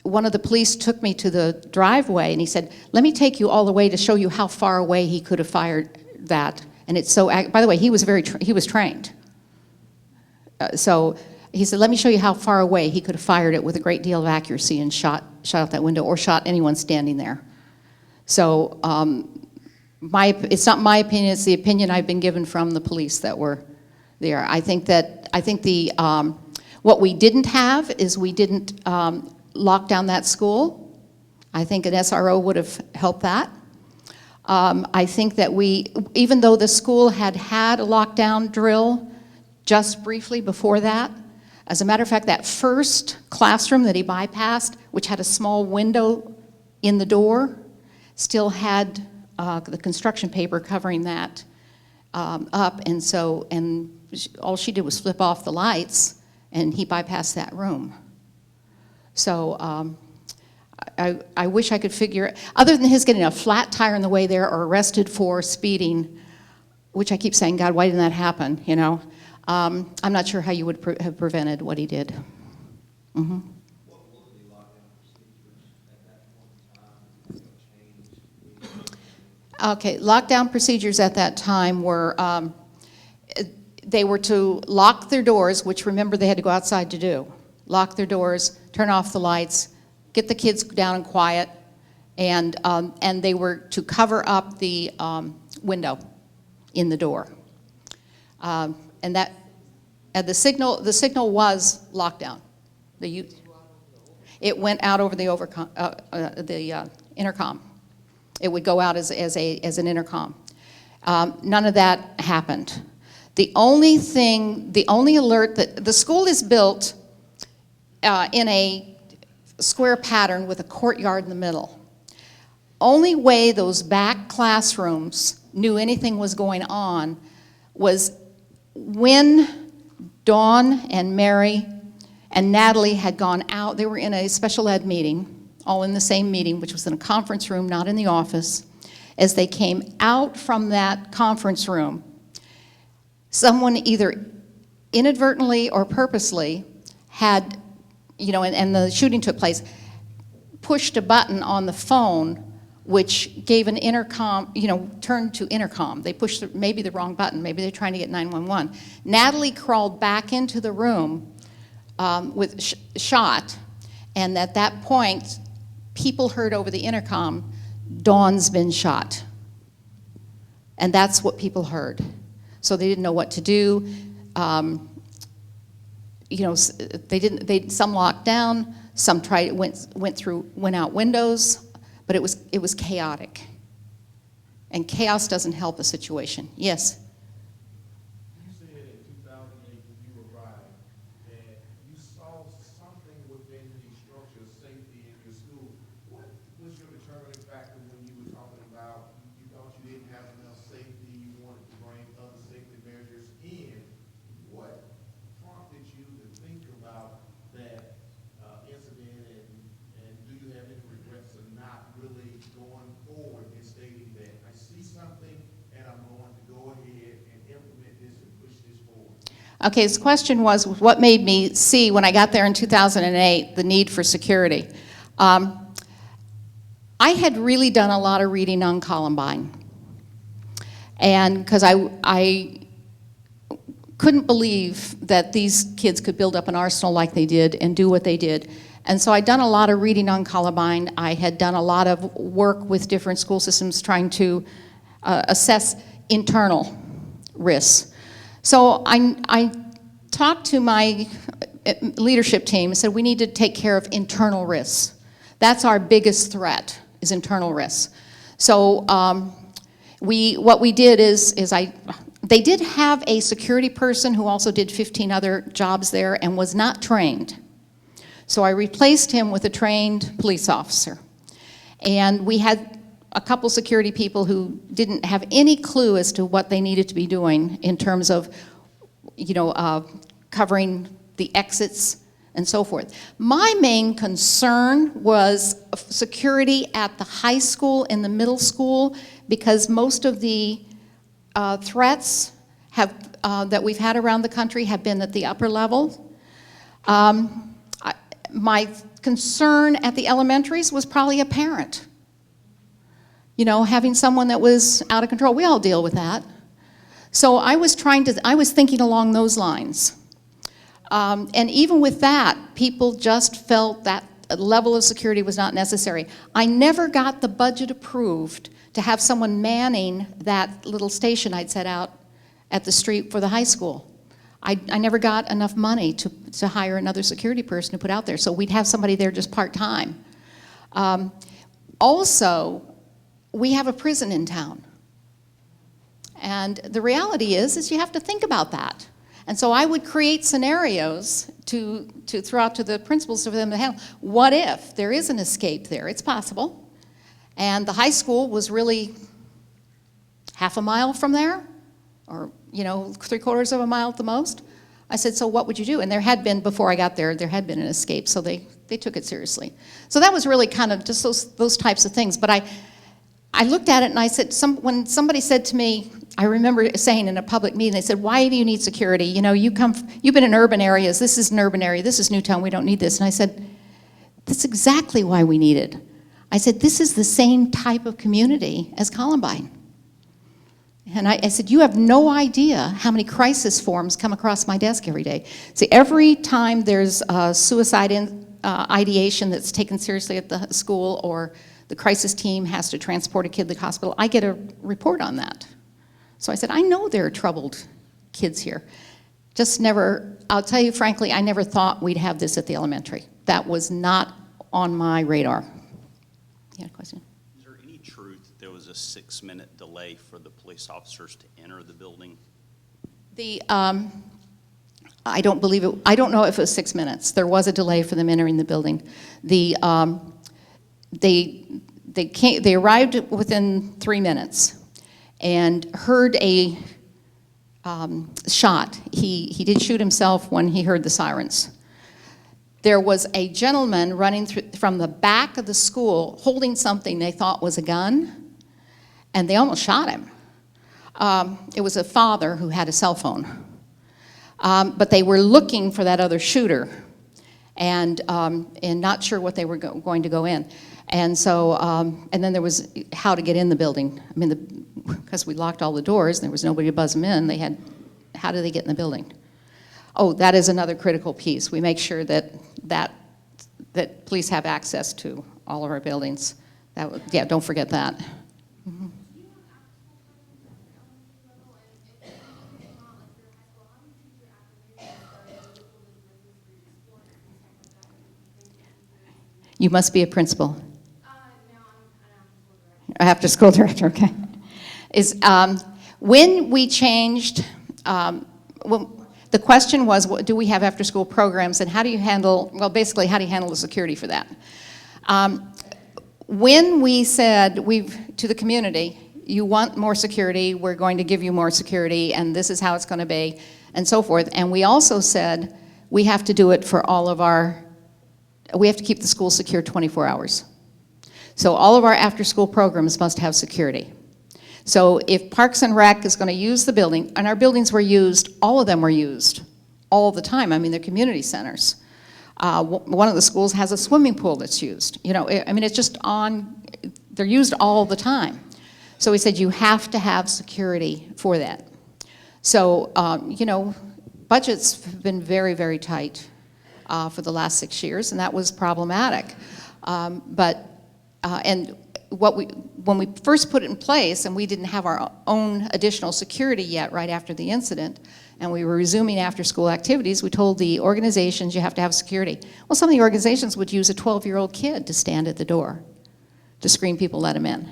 One of the police took me to the driveway, and he said, let me take you all the way to show you how far away he could have fired that. And it's so, by the way, he was trained. So he said, let me show you how far away he could have fired it with a great deal of accuracy and shot out that window or shot anyone standing there. So it's not my opinion, it's the opinion I've been given from the police that were there. I think what we didn't have is we didn't lock down that school. I think an SRO would have helped that. I think that even though the school had a lockdown drill just briefly before that, as a matter of fact, that first classroom that he bypassed, which had a small window in the door, still had the construction paper covering that up, and all she did was flip off the lights, and he bypassed that room. So I wish I could figure, other than his getting a flat tire on the way there or arrested for speeding, which I keep saying, God, why didn't that happen, you know? I'm not sure how you would have prevented what he did. Mm-hmm. What were the lockdown procedures at that point in time? Okay, lockdown procedures at that time were, they were to lock their doors, which remember they had to go outside to do. Lock their doors, turn off the lights, get the kids down and quiet, and they were to cover up the window in the door. And the signal was lockdown. It went out over the intercom. It would go out as an intercom. None of that happened. The only alert that the school is built in a square pattern with a courtyard in the middle. Only way those back classrooms knew anything was going on was when Dawn and Mary and Natalie had gone out. They were in a special ed meeting, all in the same meeting, which was in a conference room, not in the office. As they came out from that conference room, someone either inadvertently or purposely had, and the shooting took place, pushed a button on the phone which gave an intercom, turned to intercom. They pushed maybe the wrong button. Maybe they're trying to get 911. Natalie crawled back into the room with shot, and at that point, people heard over the intercom, Dawn's been shot. And that's what people heard. So they didn't know what to do. Some locked down, some went out windows, but it was chaotic. And chaos doesn't help a situation. Yes? You said in 2008 when you arrived that you saw something within the structure of safety in your school. What was your determining factor when you were talking about you thought you didn't have enough safety, you wanted to bring other safety measures in? What prompted you to think about that incident, and do you have any regrets of not really going forward and stating that I see something and I'm going to go ahead and implement this and push this forward? Okay, his question was, what made me see when I got there in 2008 the need for security? I had really done a lot of reading on Columbine. And because I couldn't believe that these kids could build up an arsenal like they did and do what they did. And so I'd done a lot of reading on Columbine. I had done a lot of work with different school systems trying to assess internal risks. So I talked to my leadership team and said, we need to take care of internal risks. That's our biggest threat, is internal risks. So what we did is they did have a security person who also did 15 other jobs there and was not trained. So I replaced him with a trained police officer. And we had a couple security people who didn't have any clue as to what they needed to be doing in terms of, covering the exits and so forth. My main concern was security at the high school and the middle school, because most of the threats that we've had around the country have been at the upper level. My concern at the elementaries was probably a parent. Having someone that was out of control. We all deal with that. So I was thinking along those lines. And even with that, people just felt that a level of security was not necessary. I never got the budget approved to have someone manning that little station I'd set out at the street for the high school. I never got enough money to hire another security person to put out there, so we'd have somebody there just part-time. Also, we have a prison in town. And the reality is you have to think about that. And so I would create scenarios to throw out to the principals for them to handle. What if there is an escape there? It's possible. And the high school was really half a mile from there, or 3/4 of a mile at the most. I said, so what would you do? And there had been, before I got there had been an escape, so they took it seriously. So that was really kind of just those types of things. But I looked at it and I said, when somebody said to me, I remember saying in a public meeting, they said, why do you need security? You've been in urban areas, this is an urban area, this is Newtown, we don't need this. And I said, that's exactly why we need it. I said, this is the same type of community as Columbine. And I said, you have no idea how many crisis forms come across my desk every day. See, every time there's a suicide ideation that's taken seriously at the school, or the crisis team has to transport a kid to the hospital, I get a report on that. So I said, I know there are troubled kids here. Just never, I'll tell you frankly, I never thought we'd have this at the elementary. That was not on my radar. You had a question? Is there any truth that there was a 6-minute delay for the police officers to enter the building? I don't believe it. I don't know if it was 6 minutes. There was a delay for them entering the building. They arrived within 3 minutes and heard a shot. He did shoot himself when he heard the sirens. There was a gentleman running from the back of the school holding something they thought was a gun, and they almost shot him. It was a father who had a cell phone. But they were looking for that other shooter and not sure what they were going to go in. And so, and then there was how to get in the building. I mean, because we locked all the doors, and there was nobody to buzz them in, they had, how do they get in the building? Oh, that is another critical piece. We make sure that police have access to all of our buildings. Yeah, don't forget that. Mhm. You must be a principal. No, I'm an After-school director, okay. When we changed, the question was, do we have after-school programs, and how do you handle, well, basically, how do you handle the security for that? When we said to the community, you want more security, we're going to give you more security, and this is how it's going to be, and so forth, and we also said we have to do it for all of we have to keep the school secure 24 hours. So all of our after-school programs must have security. So if Parks and Rec is going to use the building, and our buildings were used, all of them were used all the time. I mean, they're community centers. One of the schools has a swimming pool that's used. You know, I mean, it's just they're used all the time. So we said you have to have security for that. So, you know, budgets have been very, very tight for the last 6 years, and that was problematic. And when we first put it in place, and we didn't have our own additional security yet right after the incident, and we were resuming after-school activities, we told the organizations you have to have security. Well, some of the organizations would use a 12-year-old kid to stand at the door to screen people, let them in.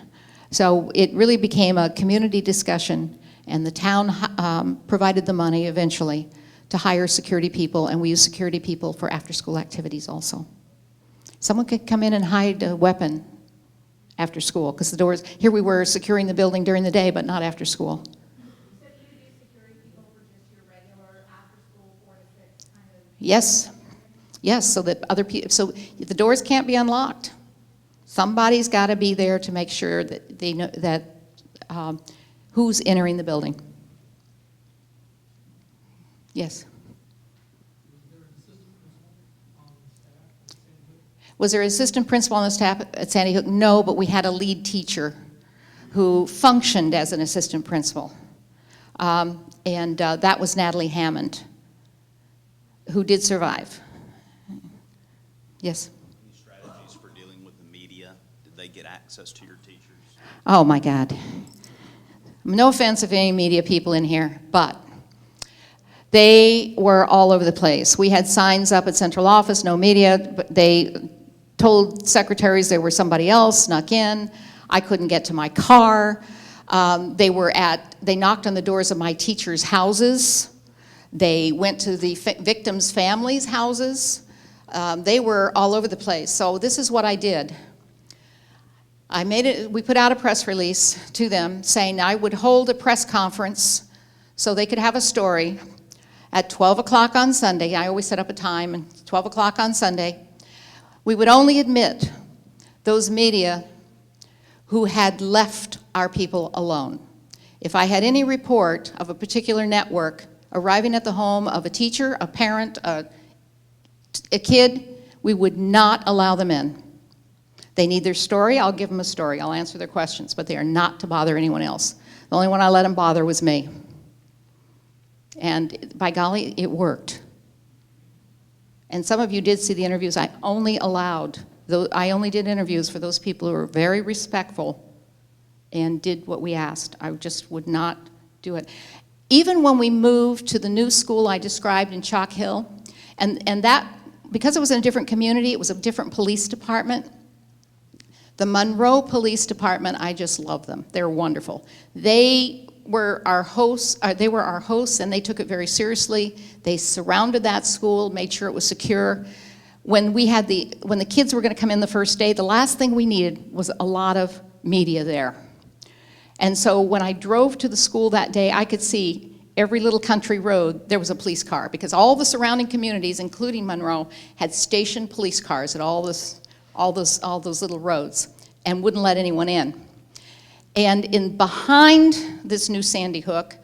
So it really became a community discussion, and the town provided the money eventually to hire security people, and we use security people for after-school activities also. Someone could come in and hide a weapon after school, because the doors, here we were securing the building during the day, but not after school. So you use security people for just your regular after-school 4 to 6 kind of? Yes, yes, so that other people, so the doors can't be unlocked. Somebody's got to be there to make sure that they know that who's entering the building. Yes. Was there an assistant principal on the staff at Sandy Hook? No, but we had a lead teacher who functioned as an assistant principal. And that was Natalie Hammond, who did survive. Yes? Any strategies for dealing with the media? Did they get access to your teachers? Oh, my God. No offense if any media people in here, but they were all over the place. We had signs up at central office, no media, but they told secretaries there was somebody else, snuck in. I couldn't get to my car. They knocked on the doors of my teachers' houses. They went to the victims' families' houses. They were all over the place. So this is what I did. We put out a press release to them saying I would hold a press conference so they could have a story at 12 o'clock on Sunday. I always set up a time, and 12 o'clock on Sunday. We would only admit those media who had left our people alone. If I had any report of a particular network arriving at the home of a teacher, a parent, a kid, we would not allow them in. They need their story, I'll give them a story, I'll answer their questions, but they are not to bother anyone else. The only one I let them bother was me. And by golly, it worked. And some of you did see the interviews. I only did interviews for those people who were very respectful and did what we asked. I just would not do it. Even when we moved to the new school I described in Chalk Hill, and that, because it was in a different community, it was a different police department. The Monroe Police Department, I just love them. They're wonderful. They were our hosts, and they took it very seriously. They surrounded that school, made sure it was secure. When the kids were going to come in the first day, the last thing we needed was a lot of media there. And so when I drove to the school that day, I could see every little country road, there was a police car, because all the surrounding communities, including Monroe, had stationed police cars at all those little roads and wouldn't let anyone in. And behind this new Sandy Hook,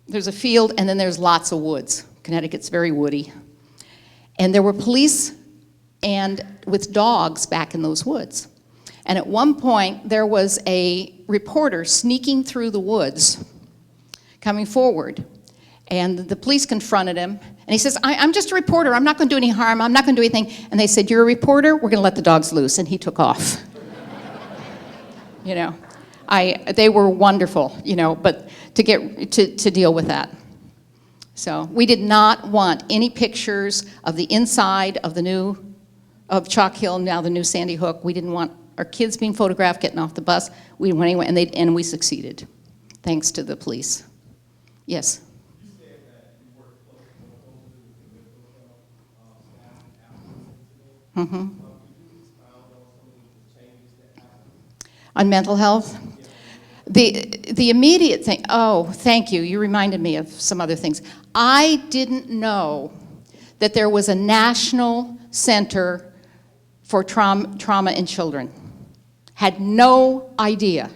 there's a field, and then there's lots of woods. Connecticut's very woody. And there were police and with dogs back in those woods. And at one point, there was a reporter sneaking through the woods, coming forward. And the police confronted him, and he says, I'm just a reporter, I'm not going to do any harm, I'm not going to do anything. And they said, you're a reporter, we're going to let the dogs loose. And he took off. You know, they were wonderful, you know, but to deal with that. So we did not want any pictures of the inside of of Chalk Hill, now the new Sandy Hook. We didn't want our kids being photographed getting off the bus. We didn't want anyone, and we succeeded, thanks to the police. Yes? You said that you worked closely with the staff after this incident. Mm-hmm. Could you expound on some of the changes that happened? On mental health? The immediate thing, oh, thank you, you reminded me of some other things. I didn't know that there was a national center for trauma in children. Had no idea.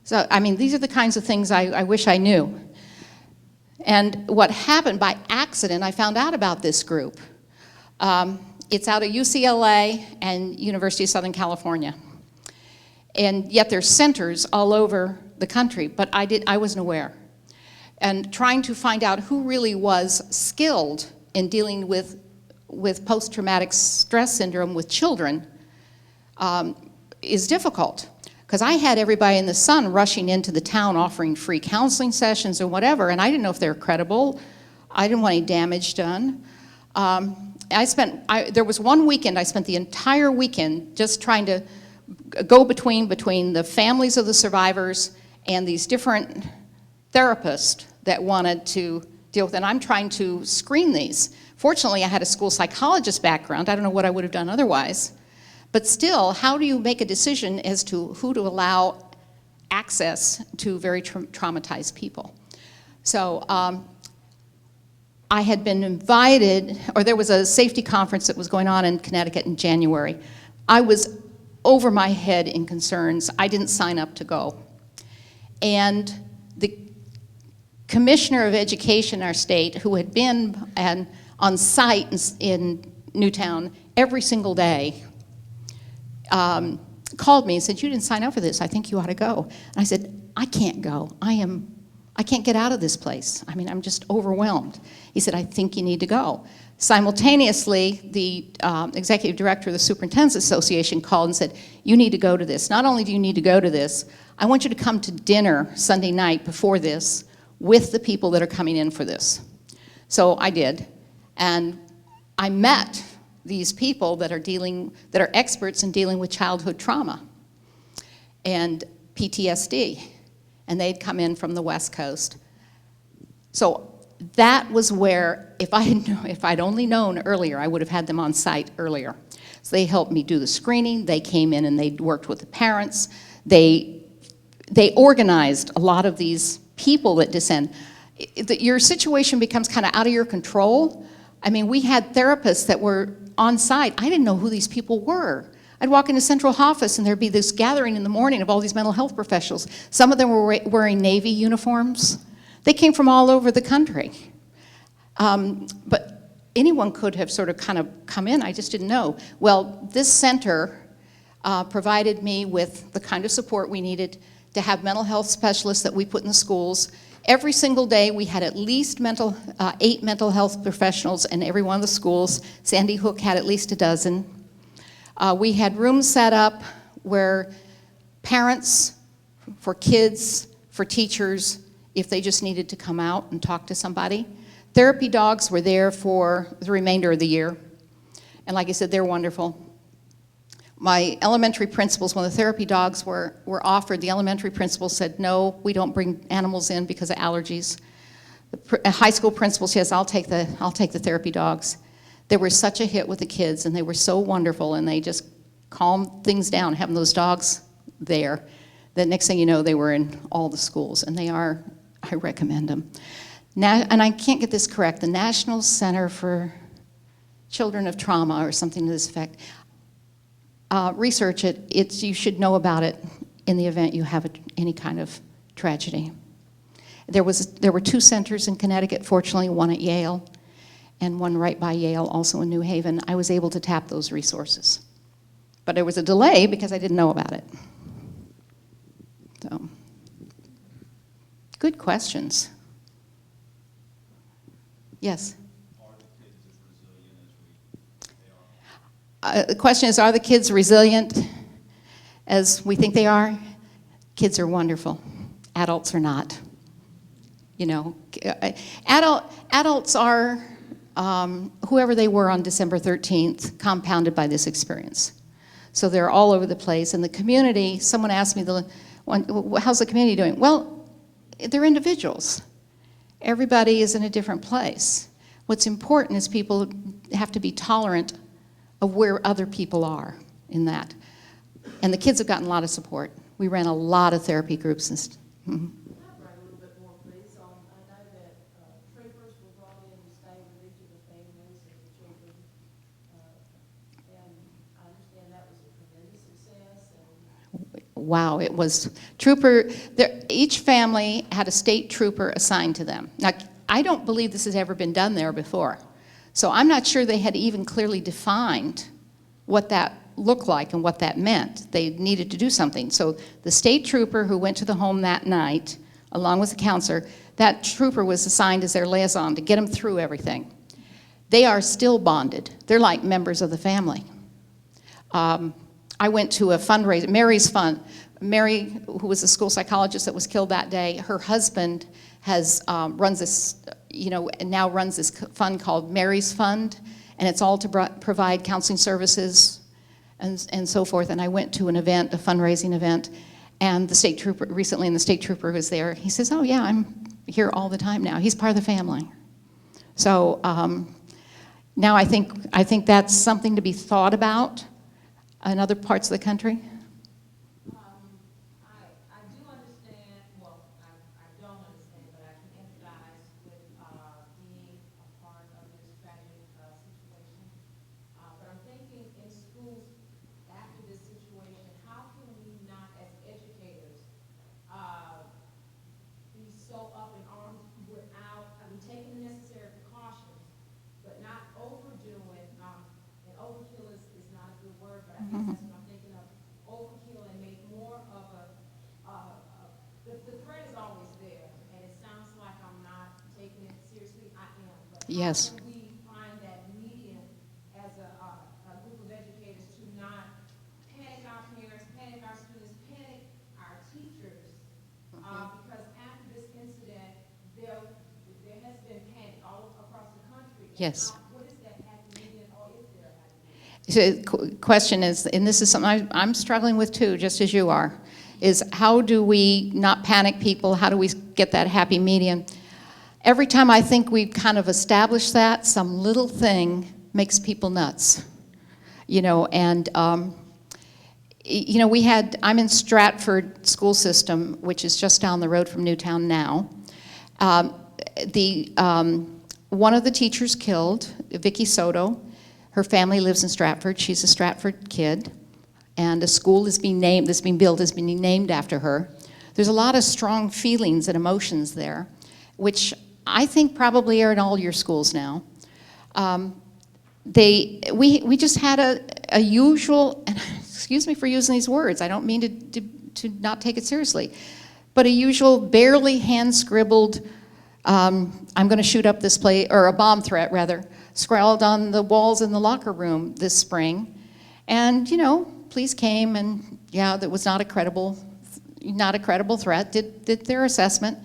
So, I mean, these are the kinds of things I wish I knew. And what happened, by accident, I found out about this group. It's out of UCLA and University of Southern California. And yet there's centers all over the country, but I wasn't aware. And trying to find out who really was skilled in dealing with post-traumatic stress syndrome with children is difficult. Because I had everybody in the sun rushing into the town offering free counseling sessions or whatever, and I didn't know if they were credible. I didn't want any damage done. There was one weekend, I spent the entire weekend just trying to go between the families of the survivors and these different therapists that wanted to deal with it. And I'm trying to screen these. Fortunately, I had a school psychologist background. I don't know what I would have done otherwise. But still, how do you make a decision as to who to allow access to very traumatized people? So I had been invited, or there was a safety conference that was going on in Connecticut in January. I was over my head in concerns. I didn't sign up to go. And the commissioner of education in our state, who had been on site in Newtown every single day, called me and said, you didn't sign up for this, I think you ought to go. And I said, I can't go. I can't get out of this place. I mean, I'm just overwhelmed. He said, I think you need to go. Simultaneously, the executive director of the Superintendent's Association called and said, you need to go to this. Not only do you need to go to this, I want you to come to dinner Sunday night before this with the people that are coming in for this. So I did, and I met these people that are experts in dealing with childhood trauma and PTSD, and they'd come in from the West Coast. So that was where, if I'd only known earlier, I would have had them on site earlier. So they helped me do the screening. They came in and they worked with the parents. They organized a lot of these people that descend. Your situation becomes kind of out of your control. I mean, we had therapists that were on site. I didn't know who these people were. I'd walk into central office and there'd be this gathering in the morning of all these mental health professionals. Some of them were wearing Navy uniforms. They came from all over the country. But anyone could have sort of kind of come in, I just didn't know. Well, this center provided me with the kind of support we needed to have mental health specialists that we put in the schools. Every single day we had at least 8 mental health professionals in every one of the schools. Sandy Hook had at least a dozen. We had rooms set up where parents, for kids, for teachers, if they just needed to come out and talk to somebody. Therapy dogs were there for the remainder of the year. And like I said, they're wonderful. My elementary principals, when the therapy dogs were offered, the elementary principals said, no, we don't bring animals in because of allergies. The high school principals, yes, I'll take the therapy dogs. They were such a hit with the kids, and they were so wonderful, and they just calmed things down, having those dogs there. The next thing you know, they were in all the schools, and they are, I recommend them. Now, and I can't get this correct, the National Center for Children of Trauma, or something to this effect. Research it. You should know about it in the event you have any kind of tragedy. There were 2 centers in Connecticut, fortunately, one at Yale and one right by Yale, also in New Haven. I was able to tap those resources. But there was a delay because I didn't know about it. So, good questions. Yes? Are the kids as resilient as they are? The question is, are the kids resilient as we think they are? Kids are wonderful. Adults are not. You know, adults are whoever they were on December 13th, compounded by this experience. So they're all over the place. And the community, someone asked me, how's the community doing? Well, they're individuals. Everybody is in a different place. What's important is people have to be tolerant of where other people are in that. And the kids have gotten a lot of support. We ran a lot of therapy groups. And Elaborate a little bit more, please, on, I know that troopers were brought in to stay with each of the families and the children. And I understand that was a tremendous success, and wow, it was each family had a state trooper assigned to them. Now, I don't believe this has ever been done there before. So I'm not sure they had even clearly defined what that looked like and what that meant. They needed to do something. So the state trooper who went to the home that night, along with the counselor, that trooper was assigned as their liaison to get them through everything. They are still bonded. They're like members of the family. I went to a fundraiser, Mary's Fund. Mary, who was a school psychologist that was killed that day, her husband has runs this, now runs this fund called Mary's Fund, and it's all to provide counseling services and so forth. And I went to an event, a fundraising event, and the state trooper, recently, and the state trooper was there. He says, "Oh yeah, I'm here all the time now." He's part of the family. So now I think that's something to be thought about in other parts of the country. I do understand, well, I don't understand, but I can empathize with being a part of this tragic situation. But I'm thinking in schools after this situation, how can we not, as educators, be so up in arms without, taking the necessary precautions, but not overdoing, and overkill is not a good word, but I think that's what I'm thinking of, overkill and make more of the threat is always there, and it sounds like I'm not taking it seriously. I am, but Yes. how do we find that medium as a group of educators to not panic our parents, panic our students, panic our teachers? Because after this incident, there has been panic all across the country. Yes. What is that happy medium, or is there a happy medium? So the question is, and this is something I'm struggling with too, just as you are, is how do we not panic people? How do we get that happy medium? Every time I think we've kind of established that, some little thing makes people nuts. And I'm in Stratford school system, which is just down the road from Newtown now. One of the teachers killed, Vicky Soto, her family lives in Stratford. She's a Stratford kid. And a school is being built, is being named after her. There's a lot of strong feelings and emotions there, which I think probably are in all your schools now. We just had a usual, and excuse me for using these words, I don't mean to not take it seriously, but a usual barely hand-scribbled, I'm going to shoot up this place, or a bomb threat rather, scrawled on the walls in the locker room this spring. And, police came and, yeah, that was not a credible threat, did their assessment.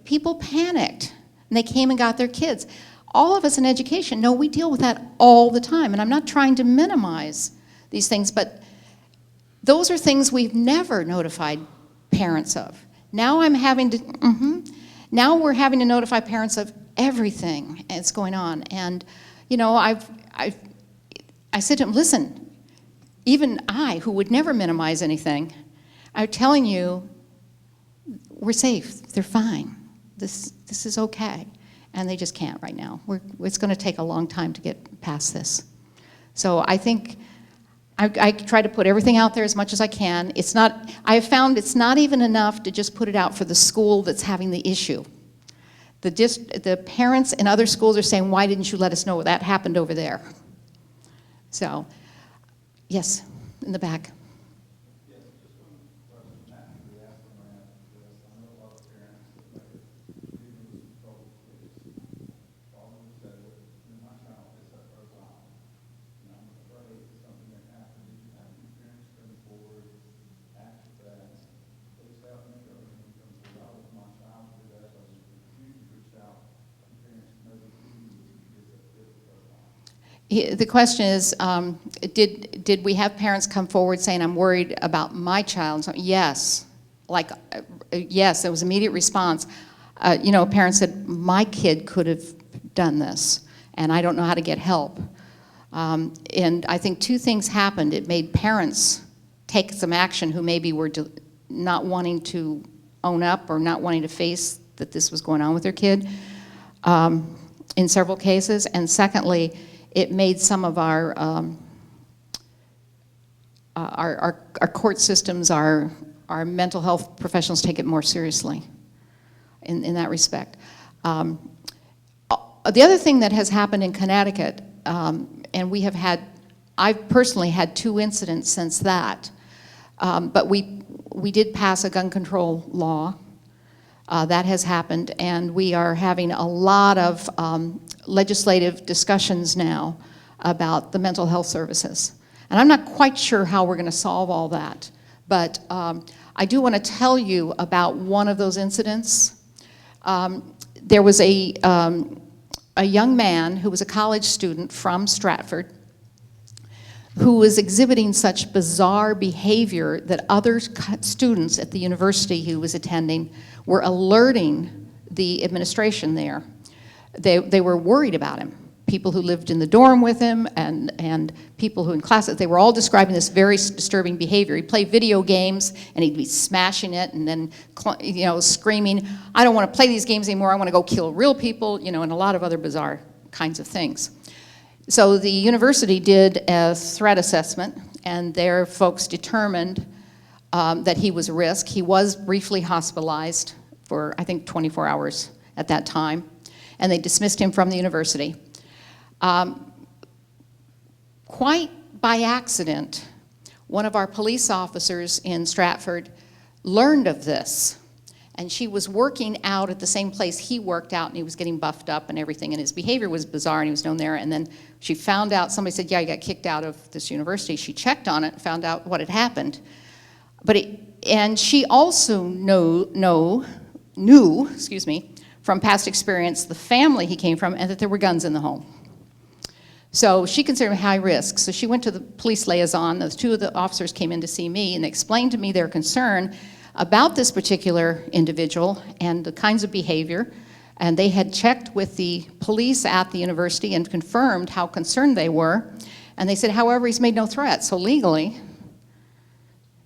People panicked, and they came and got their kids. All of us in education know we deal with that all the time, and I'm not trying to minimize these things, but those are things we've never notified parents of. Now now we're having to notify parents of everything that's going on. And, I said to him, listen, even I, who would never minimize anything, I'm telling you, we're safe, they're fine, this is okay. And they just can't right now. It's going to take a long time to get past this. So I think I try to put everything out there as much as I can. I have found it's not even enough to just put it out for the school that's having the issue. The parents in other schools are saying, why didn't you let us know that happened over there? So Yes, in the back. Yes, just one question, naturally asked when I asked this, I know a lot of parents that may dealing with some troubled kids. All of said, in my child is that goes on. And I'm afraid that something may happen. Did you have any parents come forward after that? Please help me, or anyone come forward, I was my child did that, I was refused to reach out to parents, maybe dealing with some kids that did goes on. The question is, did we have parents come forward saying, I'm worried about my child? So, yes. Yes, there was immediate response. A parent said, my kid could have done this, and I don't know how to get help. And I think two things happened. It made parents take some action who maybe were not wanting to own up or not wanting to face that this was going on with their kid in several cases. And secondly, it made some of our court systems, our mental health professionals take it more seriously in that respect. The other thing that has happened in Connecticut, and I've personally had 2 incidents since that, but we did pass a gun control law. That has happened, and we are having a lot of legislative discussions now about the mental health services. And I'm not quite sure how we're going to solve all that, but I do want to tell you about one of those incidents. There was a young man who was a college student from Stratford who was exhibiting such bizarre behavior that other students at the university he was attending were alerting the administration there. They were worried about him. People who lived in the dorm with him and people who in classes, they were all describing this very disturbing behavior. He'd play video games and he'd be smashing it and then screaming, I don't want to play these games anymore, I want to go kill real people, and a lot of other bizarre kinds of things. So the university did a threat assessment, and their folks determined that he was a risk. He was briefly hospitalized for, I think, 24 hours at that time, and they dismissed him from the university. Quite by accident, one of our police officers in Stratford learned of this, and she was working out at the same place he worked out, and he was getting buffed up and everything, and his behavior was bizarre, and he was known there. And then she found out, somebody said, yeah, he got kicked out of this university. She checked on it, found out what had happened. And she also knew, from past experience, the family he came from, and that there were guns in the home. So she considered him high risk. So she went to the police liaison. Those 2 of the officers came in to see me, and they explained to me their concern about this particular individual and the kinds of behavior. And they had checked with the police at the university and confirmed how concerned they were. And they said, however, he's made no threat. So legally,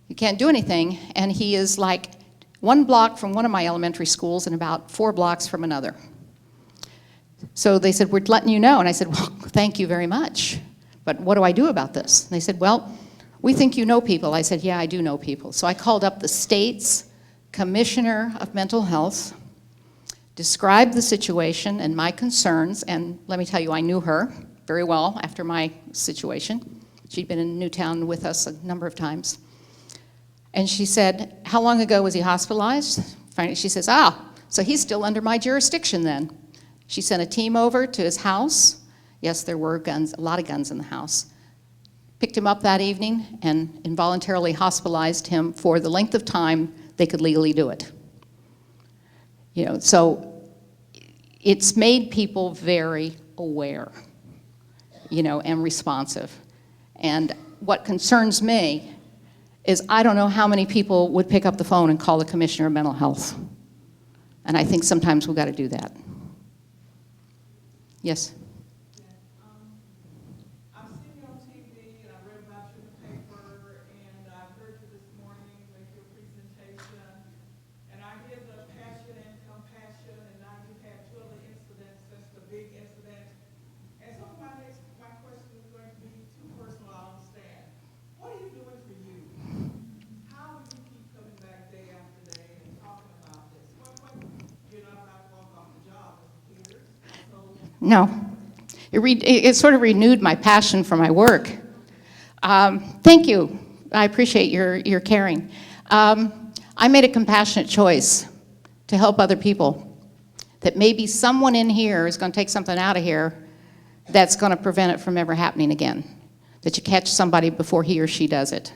you can't do anything. And he is like 1 block from one of my elementary schools and about 4 blocks from another. So they said, we're letting you know. And I said, well, thank you very much. But what do I do about this? And they said, well, we think you know people. I said, yeah, I do know people. So I called up the state's commissioner of mental health, described the situation and my concerns, and let me tell you, I knew her very well after my situation. She'd been in Newtown with us a number of times. And she said, how long ago was he hospitalized? Finally, she says, so he's still under my jurisdiction then. She sent a team over to his house. Yes, there were guns, a lot of guns in the house. Picked him up that evening and involuntarily hospitalized him for the length of time they could legally do it. So it's made people very aware, and responsive. And what concerns me is I don't know how many people would pick up the phone and call the commissioner of mental health. And I think sometimes we've got to do that. Yes? I've seen you on TV, and I read about you in the paper, and I heard you this morning make your presentation. And I hear the passion and compassion, and now you've had 2 other incidents since the big incident. And so my question is going to be too personal, I understand. What are you doing for you? How do you keep coming back day after day and talking about this? You're not about to walk off the job as a peer. So No. It sort of renewed my passion for my work. Thank you. I appreciate your caring. I made a compassionate choice to help other people, that maybe someone in here is going to take something out of here that's going to prevent it from ever happening again, that you catch somebody before he or she does it.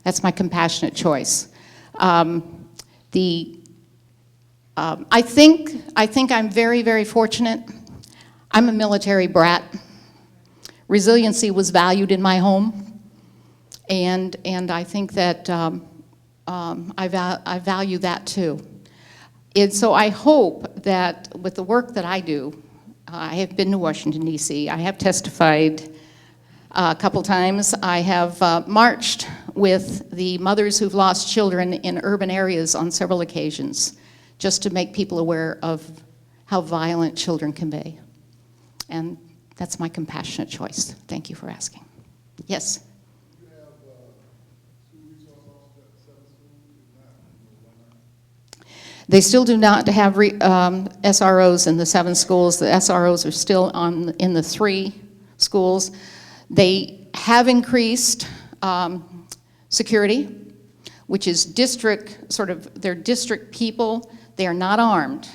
That's my compassionate choice. I think I'm very, very fortunate. I'm a military brat. Resiliency was valued in my home, and I think that I value that too. And so I hope that with the work that I do, I have been to Washington, D.C. I have testified a couple times. I have marched with the mothers who've lost children in urban areas on several occasions, just to make people aware of how violent children can be. And that's my compassionate choice. Thank you for asking. Yes? You have school resource officers at 7 schools? They still do not have SROs in the 7 schools. The SROs are still in the 3 schools. They have increased security, which is district, sort of, they're district people. They are not armed,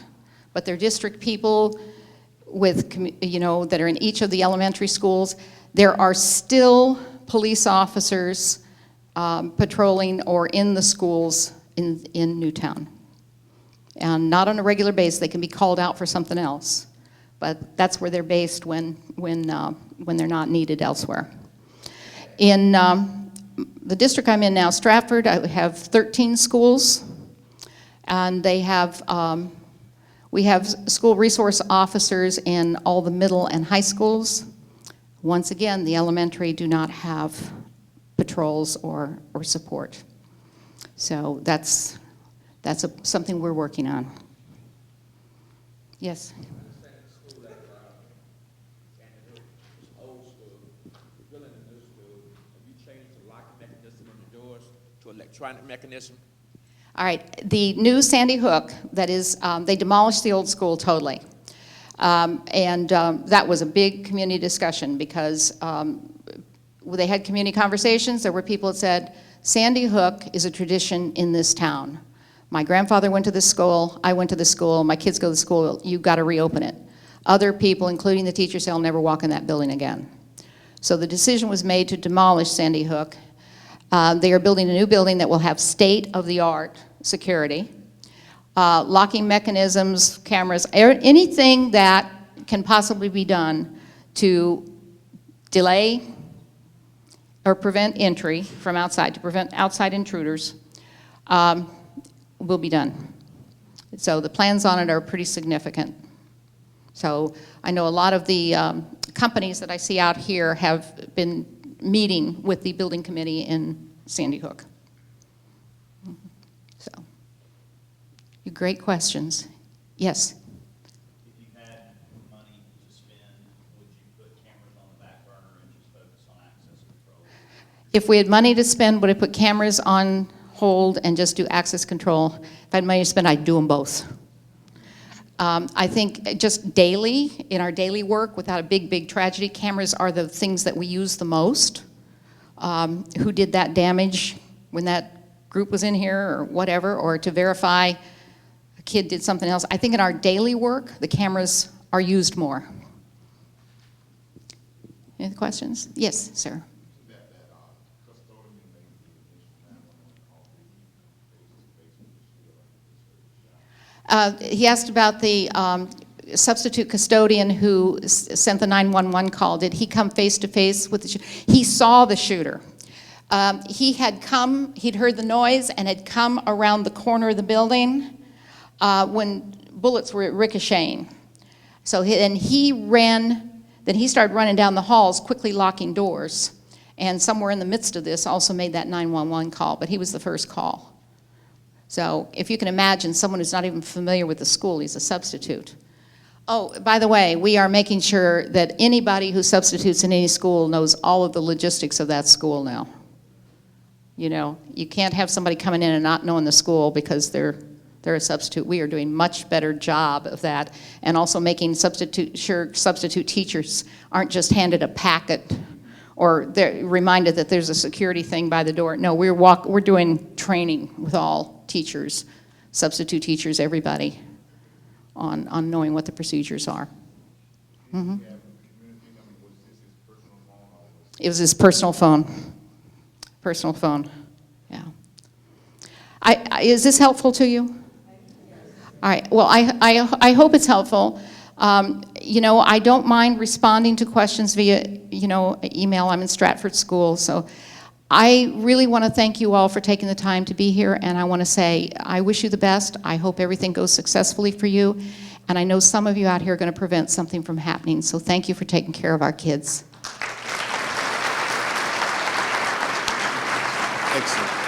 but they're district people with, that are in each of the elementary schools. There are still police officers patrolling or in the schools in Newtown. And not on a regular basis. They can be called out for something else. But that's where they're based when they're not needed elsewhere. In the district I'm in now, Stratford, I have 13 schools. And they have, we have school resource officers in all the middle and high schools. Once again, the elementary do not have patrols or support. So that's something we're working on. Yes? Electronic mechanism? All right, the new Sandy Hook, that is, they demolished the old school totally. That was a big community discussion because they had community conversations. There were people that said, Sandy Hook is a tradition in this town. My grandfather went to this school, I went to this school, my kids go to the school, you've got to reopen it. Other people, including the teachers, say, I'll never walk in that building again. So the decision was made to demolish Sandy Hook. They are building a new building that will have state-of-the-art security, locking mechanisms, cameras, anything that can possibly be done to delay or prevent entry from outside, to prevent outside intruders, will be done. So the plans on it are pretty significant. So I know a lot of the companies that I see out here have been meeting with the building committee in Sandy Hook. So, great questions. Yes? If you had money to spend, would you put cameras on the back burner and just focus on access control? If we had money to spend, would I put cameras on hold and just do access control? If I had money to spend, I'd do them both. I think just daily, in our daily work, without a big tragedy, cameras are the things that we use the most. Who did that damage when that group was in here or whatever, or to verify a kid did something else. I think in our daily work, the cameras are used more. Any questions? Yes, sir. He asked about the substitute custodian who sent the 911 call. Did he come face to face with the shooter? He saw the shooter. He had come, he'd heard the noise and had come around the corner of the building when bullets were ricocheting. So he ran, then he started running down the halls, quickly locking doors. And somewhere in the midst of this also made that 911 call, but he was the first call. So if you can imagine someone who's not even familiar with the school, he's a substitute. Oh, by the way, we are making sure that anybody who substitutes in any school knows all of the logistics of that school now. You know, you can't have somebody coming in and not knowing the school because they're a substitute. We are doing much better job of that, and also making sure substitute teachers aren't just handed a packet or they're reminded that there's a security thing by the door. No, we're doing training with all teachers, substitute teachers, everybody, on knowing what the procedures are. Mhm. It was his personal phone. Personal phone, yeah. Is this helpful to you? All right, well, I hope it's helpful. You know, I don't mind responding to questions via, you know, email. I'm in Stratford School, so I really want to thank you all for taking the time to be here, and I want to say I wish you the best. I hope everything goes successfully for you, and I know some of you out here are going to prevent something from happening, so thank you for taking care of our kids. Excellent.